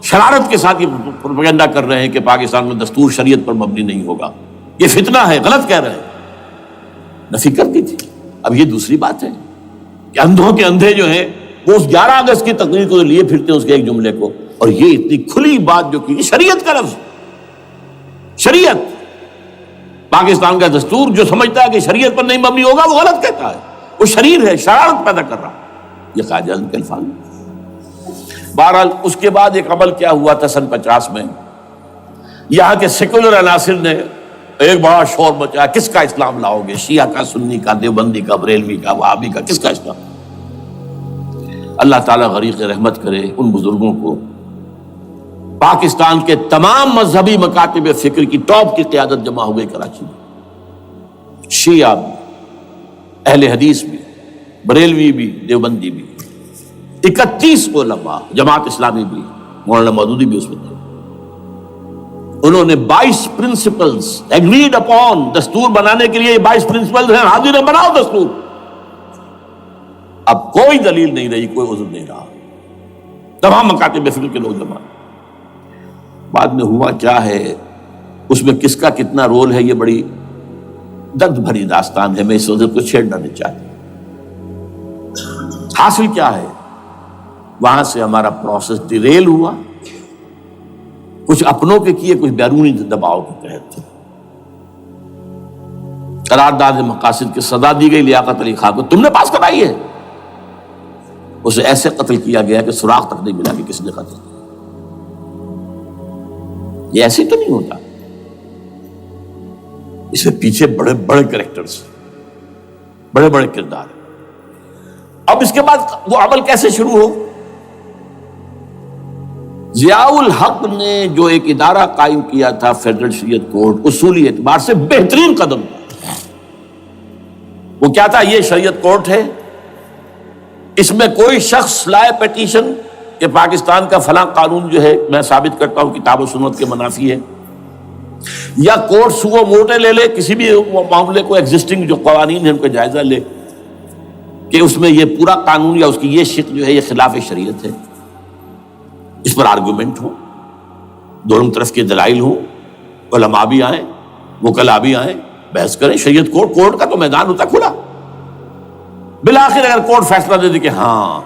شرارت کے ساتھ یہ پروپیگنڈا کر رہے ہیں کہ پاکستان میں دستور شریعت پر مبنی نہیں ہوگا، یہ فتنہ ہے، غلط کہہ رہے ہیں. نفی کر دی تھی. اب یہ دوسری بات ہے کہ اندھوں کے اندھے جو ہیں وہ اس 11 اگست کی تقریر کو لیے پھرتے ہیں، اس کے ایک جملے کو، اور یہ اتنی کھلی بات جو کی شریعت کا لفظ. شریعت، پاکستان کا دستور جو سمجھتا ہے کہ شریعت پر نہیں مبنی ہوگا وہ غلط کہتا ہے، وہ شریر ہے، شرارت پیدا کر رہا. یہ قائد اعظم کے الفاظ. بہرحال اس کے بعد ایک عمل کیا ہوا تھا سن 50 میں، یہاں کے سیکولر عناصر نے ایک بڑا شور مچایا، کس کا اسلام لاؤ گے؟ شیعہ کا، سنی کا، دیوبندی کا، بریلوی کا، وہابی کا، کس کا اسلام؟ اللہ تعالیٰ غریق رحمت کرے ان بزرگوں کو. پاکستان کے تمام مذہبی مکاتب فکر کی ٹاپ کی قیادت جمع ہو گئی کراچی میں. شیعہ بھی، اہل حدیث بھی، بریلوی بھی، دیوبندی بھی. 31 علماء، جماعت اسلامی بھی، مولانا مودودی بھی اس میں تھے. انہوں نے 22 پرنسپلز ایگریڈ اپون، دستور بنانے کے لیے 22 پرنسپلز ہیں، حاضر بناؤ دستور. اب کوئی دلیل نہیں رہی، کوئی عذر نہیں رہا. تمام مکاتب فکر کے لوگ جمع. بعد میں ہوا کیا ہے، اس میں کس کا کتنا رول ہے، یہ بڑی درد بھری داستان ہے، میں اس وجہ کو چھیڑنا نہیں چاہتا. حاصل کیا ہے، وہاں سے ہمارا پروسیس ڈیریل ہوا، کچھ اپنوں کے کیے، کچھ بیرونی دباؤ کے تحت. قرارداد مقاصد کی سزا دی گئی لیاقت علی خان کو، تم نے پاس کرائی ہے. اسے ایسے قتل کیا گیا کہ سراغ تک نہیں ملا کہ کس نے قتل کیا. یہ ایسے تو نہیں ہوتا، اس میں پیچھے بڑے بڑے کریکٹرز، بڑے بڑے کردار. اب اس کے بعد وہ عمل کیسے شروع ہو؟ ضیاء الحق نے جو ایک ادارہ قائم کیا تھا فیڈرل شریعت کورٹ، اصولی اعتبار سے بہترین قدم. وہ کیا تھا؟ یہ شریعت کورٹ ہے، اس میں کوئی شخص لائے پیٹیشن کہ پاکستان کا فلاں قانون جو ہے میں ثابت کرتا ہوں کتاب و سنت کے منافی ہے، یا کورٹ سو موٹے لے لے کسی بھی معاملے کو، ایگزسٹنگ جو قوانین ہیں ان کا جائزہ لے کہ اس میں یہ پورا قانون یا اس کی یہ شق جو ہے یہ خلاف شریعت ہے، اس پر آرگومنٹ ہو، دونوں طرف کے دلائل ہوں، علماء بھی آئیں، وکلاء بھی آئیں، بحث کریں، شریعت کورٹ کا تو میدان ہوتا کھلا۔ بالآخر اگر کورٹ فیصلہ دے دے کہ ہاں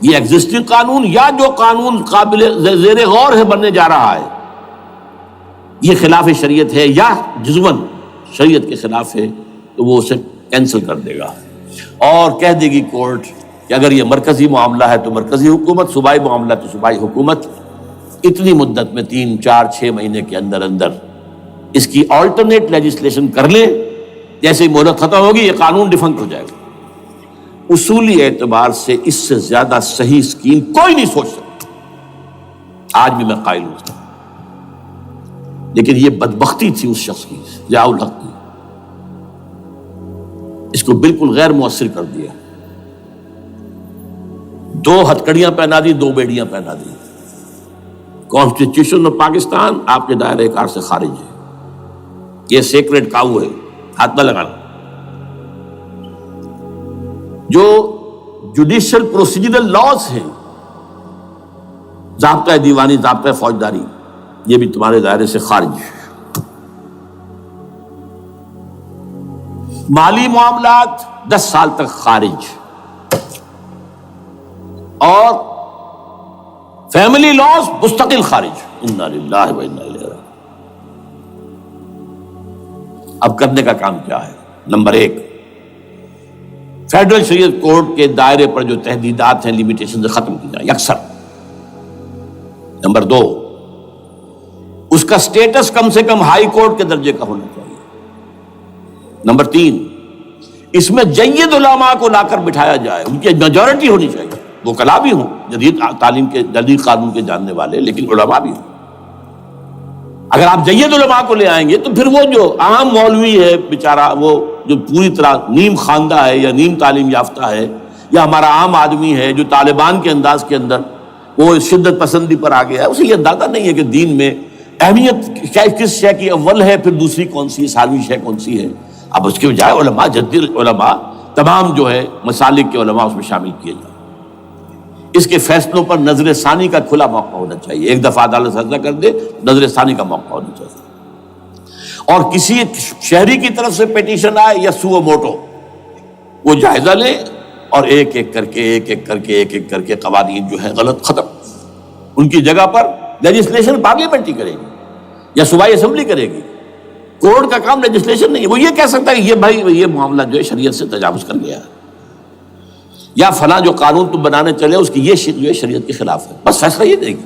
یہ ایگزسٹنگ قانون یا جو قانون قابل زیر غور ہے بننے جا رہا ہے یہ خلاف شریعت ہے یا جزوً شریعت کے خلاف ہے، تو وہ اسے کینسل کر دے گا اور کہہ دے گی کورٹ کہ اگر یہ مرکزی معاملہ ہے تو مرکزی حکومت، صوبائی معاملہ تو صوبائی حکومت، اتنی مدت میں 3 4 6 مہینے کے اندر اندر اس کی آلٹرنیٹ لیجسلیشن کر لیں، جیسے ہی مہلت ختم ہوگی یہ قانون ڈیفنکٹ ہو جائے گا۔ اصولی اعتبار سے اس سے زیادہ صحیح اسکیم کوئی نہیں سوچ سکتا، آج بھی میں قائل ہوں، لیکن یہ بدبختی تھی اس شخص کی، ضیاء الحق کی، اس کو بالکل غیر مؤثر کر دیا، 2 ہتھکڑیاں پہنا دی، 2 بیڑیاں پہنا دی۔ کانسٹیٹیوشن آف پاکستان آپ کے دائرہ کار سے خارج ہے، یہ سیکریٹ کاؤ ہے، ہاتھ نہ لگانا۔ جو جوڈیشل پروسیجرل لاز ہیں، ضابطہ دیوانی، ضابطہ فوجداری، یہ بھی تمہارے دائرے سے خارج ہے۔ مالی معاملات 10 سال تک خارج، اور فیملی لاز مستقل خارج۔ انا للہ و انا الیہ راجعون۔ اب کرنے کا کام کیا ہے؟ نمبر 1، فیڈرل شریعت کورٹ کے دائرے پر جو تحدیدات ہیں، لیمیٹیشن ختم کی جائیں یکسر۔ نمبر 2، اس کا سٹیٹس کم سے کم ہائی کورٹ کے درجے کا ہونا چاہیے۔ نمبر 3، اس میں جید علماء کو لا کر بٹھایا جائے، ان کی میجورٹی ہونی چاہیے، وکلاء بھی ہوں، جدید تعلیم کے، جدید قانون کے جاننے والے، لیکن علماء بھی ہوں۔ اگر آپ جید علماء کو لے آئیں گے تو پھر وہ جو عام مولوی ہے بیچارہ، وہ جو پوری طرح نیم خواندہ ہے یا نیم تعلیم یافتہ ہے، یا ہمارا عام آدمی ہے جو طالبان کے انداز کے اندر وہ شدت پسندی پر آ گیا ہے، اسے یہ اندازہ نہیں ہے کہ دین میں اہمیت کس شے کی اول ہے، پھر دوسری کون سی، ثانوی شے کون سی ہے۔ اب اس کے بجائے علماء، جدید علماء، تمام جو ہے مسالک کے علماء اس میں شامل کیے جائیں۔ اس کے فیصلوں پر نظر ثانی کا کھلا موقع ہونا چاہیے، ایک دفعہ عدالت فیصلہ کر دے، نظر ثانی کا موقع ہونا چاہیے، اور کسی شہری کی طرف سے پیٹیشن آئے یا سو موٹو، وہ جائزہ لیں اور ایک ایک کر کے قوانین جو ہے غلط ختم، ان کی جگہ پر لیجسلیشن پارلیمنٹ ہی کرے گی یا صوبائی اسمبلی کرے گی۔ کورٹ کا کام لیجسلیشن نہیں ہے، وہ یہ کہہ سکتا ہے کہ یہ بھائی یہ معاملہ جو ہے شریعت سے تجاوز کر گیا ہے، یا فلاں جو قانون تم بنانے چلے اس کی یہ جو ہے شریعت کے خلاف ہے، بس فیصلہ یہ دے گی۔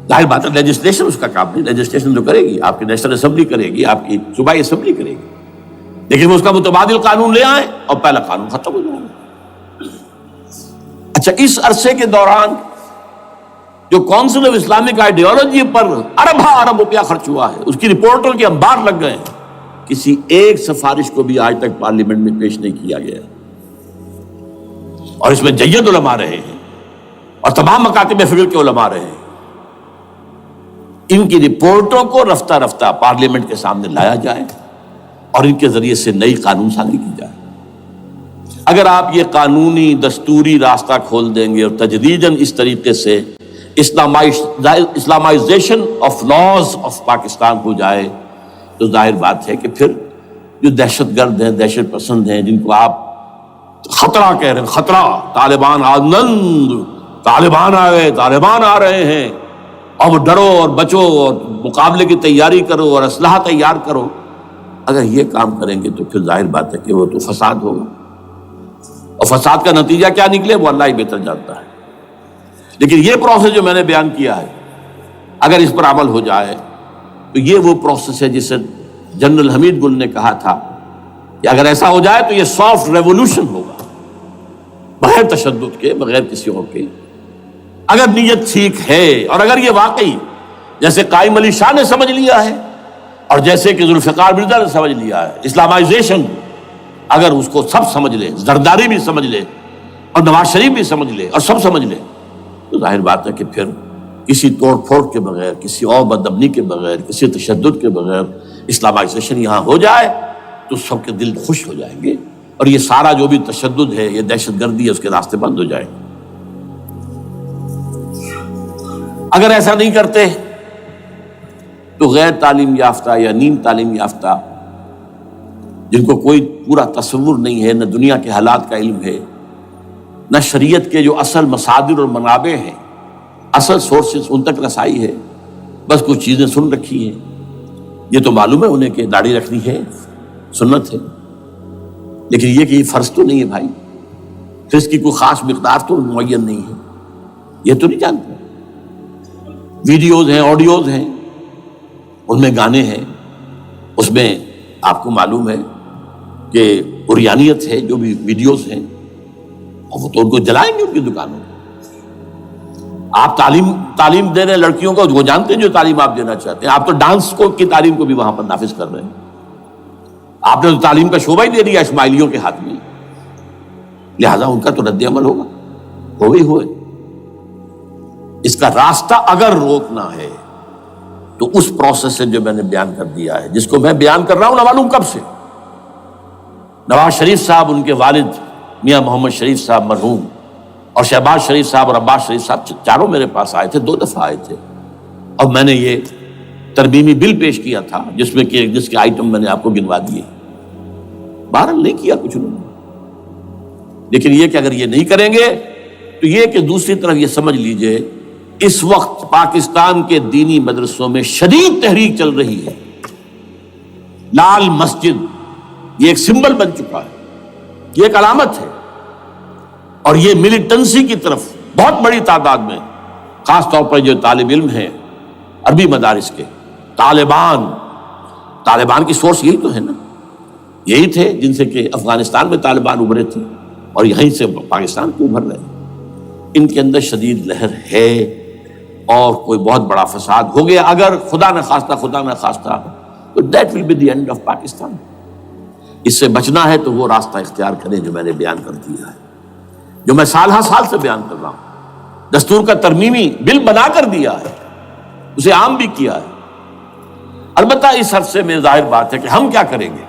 ظاہر بات ہے لیجسلیشن اس کا کام نہیں، لیجسلیشن جو کرے گی آپ کی نیشنل اسمبلی کرے گی، آپ کی صوبائی اسمبلی کرے گی، لیکن وہ اس کا متبادل قانون لے آئیں اور پہلا قانون ختم ہو جائے گا۔ اچھا، اس عرصے کے دوران جو کونسل آف اسلامک آئیڈیالوجی پر ارب روپیہ خرچ ہوا ہے، اس کی رپورٹوں کے انبار لگ گئے ہیں، کسی ایک سفارش کو بھی آج تک پارلیمنٹ میں پیش نہیں کیا گیا، اور اس میں جید علماء رہے ہیں اور تمام مکاتب فکر کے علماء رہے ہیں۔ ان کی رپورٹوں کو رفتہ رفتہ پارلیمنٹ کے سامنے لایا جائے اور ان کے ذریعے سے نئی قانون سازی کی جائے۔ اگر آپ یہ قانونی دستوری راستہ کھول دیں گے اور تجدیداً اس طریقے سے Islamisation of laws of Pakistan ہو جائے تو ظاہر بات ہے کہ پھر جو دہشت گرد ہیں، دہشت پسند ہیں، جن کو آپ خطرہ کہہ رہے ہیں، خطرہ، طالبان آنند، طالبان آ گئے، طالبان آ رہے ہیں، اب ڈرو اور بچو اور مقابلے کی تیاری کرو اور اسلحہ تیار کرو، اگر یہ کام کریں گے تو پھر ظاہر بات ہے کہ وہ تو فساد ہوگا، اور فساد کا نتیجہ کیا نکلے وہ اللہ ہی بہتر جانتا ہے۔ لیکن یہ پروسیس جو میں نے بیان کیا ہے، اگر اس پر عمل ہو جائے تو یہ وہ پروسیس ہے جسے جنرل حمید گل نے کہا تھا کہ اگر ایسا ہو جائے تو یہ سافٹ ریولوشن ہوگا، بغیر تشدد کے، بغیر کسی اور کے، اگر نیت ٹھیک ہے، اور اگر یہ واقعی جیسے قائم علی شاہ نے سمجھ لیا ہے اور جیسے کہ ذوالفقار مرزا نے سمجھ لیا ہے، اسلامائزیشن اگر اس کو سب سمجھ لے، زرداری بھی سمجھ لے، اور نواز شریف بھی سمجھ لے اور سب سمجھ لے، تو ظاہر بات ہے کہ پھر کسی توڑ پھوڑ کے بغیر، کسی اور بدامنی کے بغیر، کسی تشدد کے بغیر اسلامائزیشن یہاں ہو جائے تو سب کے دل خوش ہو جائیں گے، اور یہ سارا جو بھی تشدد ہے، یہ دہشت گردی ہے، اس کے راستے بند ہو جائیں گے۔ اگر ایسا نہیں کرتے تو غیر تعلیم یافتہ یا نیم تعلیم یافتہ، جن کو کوئی پورا تصور نہیں ہے، نہ دنیا کے حالات کا علم ہے، نہ شریعت کے جو اصل مصادر اور منابع ہیں، اصل سورسز، ان تک رسائی ہے، بس کچھ چیزیں سن رکھی ہیں۔ یہ تو معلوم ہے انہیں کہ داڑھی رکھنی ہے، سنت ہے، لیکن یہ کہ یہ فرض تو نہیں ہے بھائی، پھر اس کی کوئی خاص مقدار تو معین نہیں ہے، یہ تو نہیں جانتے۔ ویڈیوز ہیں، آڈیوز ہیں، ان میں گانے ہیں، اس میں آپ کو معلوم ہے کہ عریانیت ہے، جو بھی ویڈیوز ہیں، اور وہ تو ان کو جلائیں گے ان کی دکانوں میں۔ آپ تعلیم دے رہے ہیں لڑکیوں کو، وہ جانتے ہیں جو تعلیم آپ دینا چاہتے ہیں، آپ تو ڈانس کی تعلیم کو بھی وہاں پر نافذ کر رہے ہیں۔ آپ نے تو تعلیم کا شعبہ ہی دے دیا اسماعیلیوں کے ہاتھ میں، لہذا ان کا تو رد عمل ہوگا، ہوئے۔ اس کا راستہ اگر روکنا ہے تو اس پروسیس سے جو میں نے بیان کر دیا ہے، جس کو میں بیان کر رہا ہوں نہ معلوم کب سے، نواز شریف صاحب، ان کے والد میاں محمد شریف صاحب مرحوم، اور شہباز شریف صاحب اور عباس شریف صاحب چاروں میرے پاس آئے تھے، 2 دفعہ آئے تھے، اور میں نے یہ ترمیمی بل پیش کیا تھا جس کے آئٹم میں نے آپ کو گنوا دیے۔ بہرحال نہیں کیا کچھ انہوں نے، لیکن یہ کہ اگر یہ نہیں کریں گے تو یہ کہ دوسری طرف یہ سمجھ لیجئے اس وقت پاکستان کے دینی مدرسوں میں شدید تحریک چل رہی ہے۔ لال مسجد یہ ایک سمبل بن چکا ہے، یہ ایک علامت ہے، اور یہ ملیٹنسی کی طرف بہت بڑی تعداد میں، خاص طور پر جو طالب علم ہیں عربی مدارس کے، طالبان کی سورس یہی تو ہے نا، یہی تھے جن سے کہ افغانستان میں طالبان ابھرے تھے اور یہیں سے پاکستان کو ابھر رہے ہیں۔ ان کے اندر شدید لہر ہے، اور کوئی بہت بڑا فساد ہو گیا اگر خدا نہ خواستہ تو that will be the end of Pakistan. اس سے بچنا ہے تو وہ راستہ اختیار کریں جو میں نے بیان کر دیا ہے، جو میں سال سے بیان کر رہا ہوں۔ دستور کا ترمیمی بل بنا کر دیا ہے، اسے عام بھی کیا ہے۔ البتہ اس عرصے میں ظاہر بات ہے کہ ہم کیا کریں گے،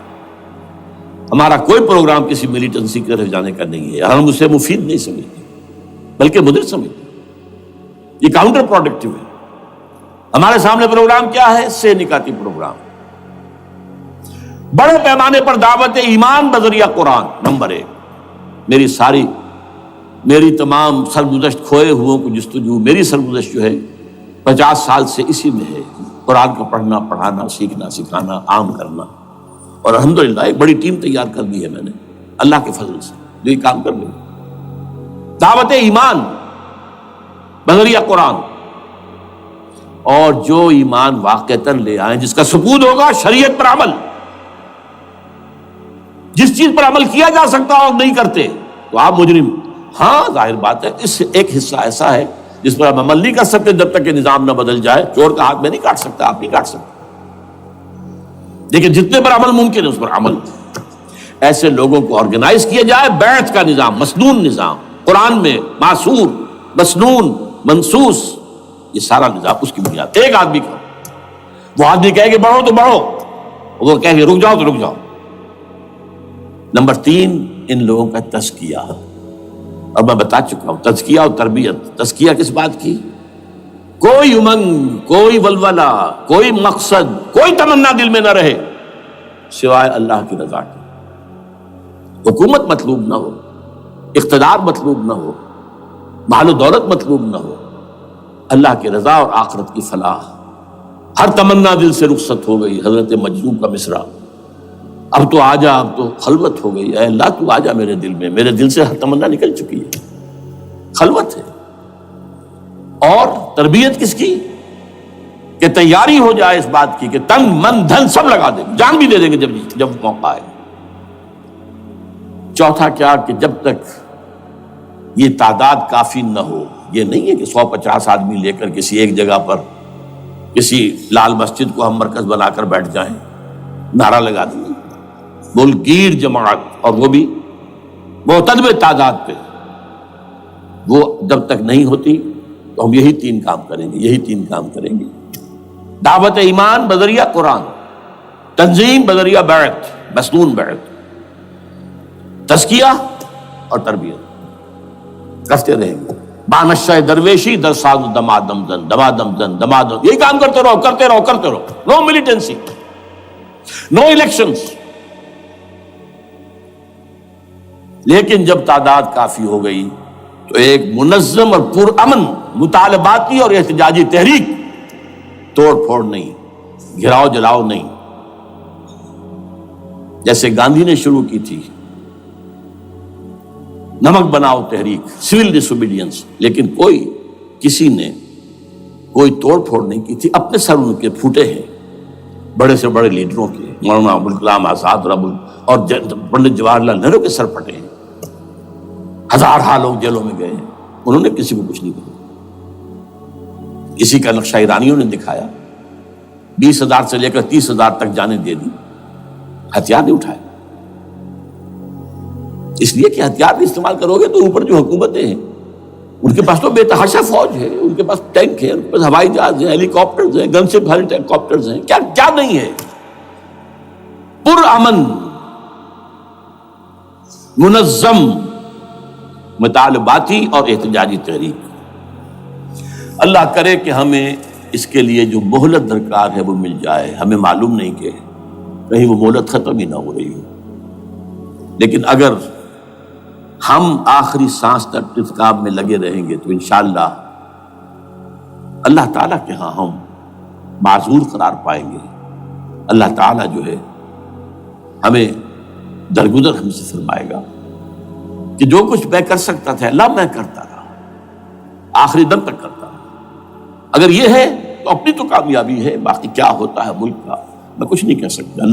ہمارا کوئی پروگرام کسی ملیٹنسی کی طرف جانے کا نہیں ہے، ہم اسے مفید نہیں سمجھتے بلکہ مضر سمجھتے، یہ کاؤنٹر پروڈکٹیو ہے۔ ہمارے سامنے پروگرام کیا ہے؟ سے نکاتی پروگرام، بڑے پیمانے پر دعوت ایمان بذریعہ قرآن، نمبر 1۔ میری تمام سرگزشت کھوئے ہوئوں کو جستجو، میری سرگزشت جو ہے 50 سال سے اسی میں ہے، قرآن کا پڑھنا، پڑھانا، سیکھنا، سکھانا، عام کرنا، اور الحمدللہ ایک بڑی ٹیم تیار کر دی ہے میں نے اللہ کے فضل سے، جو یہ کام کر رہی ہے۔ دعوت ایمان بذریعہ قرآن، اور جو ایمان واقعتاً لے آئیں، جس کا ثبوت ہوگا شریعت پر عمل، جس چیز پر عمل کیا جا سکتا اور نہیں کرتے تو آپ مجرم۔ ہاں ظاہر بات ہے اس ایک حصہ ایسا ہے جس پر آپ عمل نہیں کر سکتے جب تک کہ نظام نہ بدل جائے، چور کا ہاتھ میں نہیں کاٹ سکتا، آپ نہیں کاٹ سکتے، لیکن جتنے پر عمل ممکن ہے اس پر عمل، ایسے لوگوں کو آرگنائز کیا جائے۔ بیعت کا نظام، مسنون نظام، قرآن میں معصور، مسنون، منصوص، یہ سارا نظام اس کی بنیاد ایک آدمی کا، وہ آدمی کہے کہ بڑھو تو بڑھو، وہ کہے کہ رک جاؤ تو رک جاؤ۔ نمبر 3، ان لوگوں کا تزکیہ، اور میں بتا چکا ہوں تزکیہ اور تربیت۔ تزکیہ کس بات کی؟ کوئی امنگ، کوئی ولولہ، کوئی مقصد، کوئی تمنا دل میں نہ رہے سوائے اللہ کی رضا کی۔ حکومت مطلوب نہ ہو، اقتدار مطلوب نہ ہو، مال و دولت مطلوب نہ ہو، اللہ کی رضا اور آخرت کی فلاح۔ ہر تمنا دل سے رخصت ہو گئی، حضرت مجذوب کا مصرع، اب تو آجا، اب تو خلوت ہو گئی، اے اللہ تو آجا میرے دل میں، میرے دل سے ہر تمنا نکل چکی ہے، خلوت ہے۔ اور تربیت کس کی؟ کہ تیاری ہو جائے اس بات کی کہ تن من دھن سب لگا دیں گے، جان بھی دے دیں گے جب موقع آئے۔ چوتھا کیا؟ کہ جب تک یہ تعداد کافی نہ ہو، یہ نہیں ہے کہ 150 آدمی لے کر کسی ایک جگہ پر کسی لال مسجد کو ہم مرکز بنا کر بیٹھ جائیں، نعرہ لگا دیں، ملک گیر جماعت، اور وہ بھی معتدل تعداد پہ، وہ جب تک نہیں ہوتی تو ہم یہی تین کام کریں گے. دعوت ایمان بذریعہ قرآن، تنظیم بذریعہ بیعت، مسنون بیعت، تزکیہ اور تربیت کرتے رہیں گے. بانشہ درویشی در ساز دمادم زن، یہی کام کرتے رہو. نو ملیٹنسی، نو الیکشنز. لیکن جب تعداد کافی ہو گئی تو ایک منظم اور پرامن مطالباتی اور احتجاجی تحریک، توڑ پھوڑ نہیں، گھراؤ جلاؤ نہیں، جیسے گاندھی نے شروع کی تھی، نمک بناؤ تحریک، سول ڈس اوبیڈینس. لیکن کسی نے کوئی توڑ پھوڑ نہیں کی تھی. اپنے سر ان کے پھوٹے ہیں بڑے سے بڑے لیڈروں کے، مولانا ابوالکلام آزاد اور پنڈت جواہر لال نہرو کے سر پھٹے ہیں. ہزارہ لوگ جیلوں میں گئے ہیں، انہوں نے کسی کو کچھ نہیں کہا. اسی کا نقشہ ایرانیوں نے دکھایا، 20,000 سے لے کر 30,000 تک جانیں دے دی، ہتھیار نہیں اٹھائے. اس لیے کہ ہتھیار بھی استعمال کرو گے تو اوپر جو حکومتیں ہیں ان کے پاس تو بے تحاشا فوج ہے، ان کے پاس ٹینک ہے، ان کے پاس ہوائی جہاز ہیں، ہیلی کاپٹرز ہیں، گن شپ ہیلی کاپٹرز ہیں، کیا نہیں ہے. پرامن منظم مطالباتی اور احتجاجی تحریک. اللہ کرے کہ ہمیں اس کے لیے جو مہلت درکار ہے وہ مل جائے. ہمیں معلوم نہیں کہ کہیں وہ مہلت ختم ہی نہ ہو رہی ہو. لیکن اگر ہم آخری سانس تک اس کام میں لگے رہیں گے تو انشاءاللہ اللہ تعالیٰ کے ہاں ہم معذور قرار پائیں گے. اللہ تعالیٰ جو ہے ہمیں درگزر ہم سے فرمائے گا کہ جو کچھ میں کر سکتا تھا اللہ میں کرتا رہا، آخری دم تک کرتا رہا. اگر یہ ہے تو اپنی تو کامیابی ہے، باقی کیا ہوتا ہے ملک کا میں کچھ نہیں کہہ سکتا. اللہ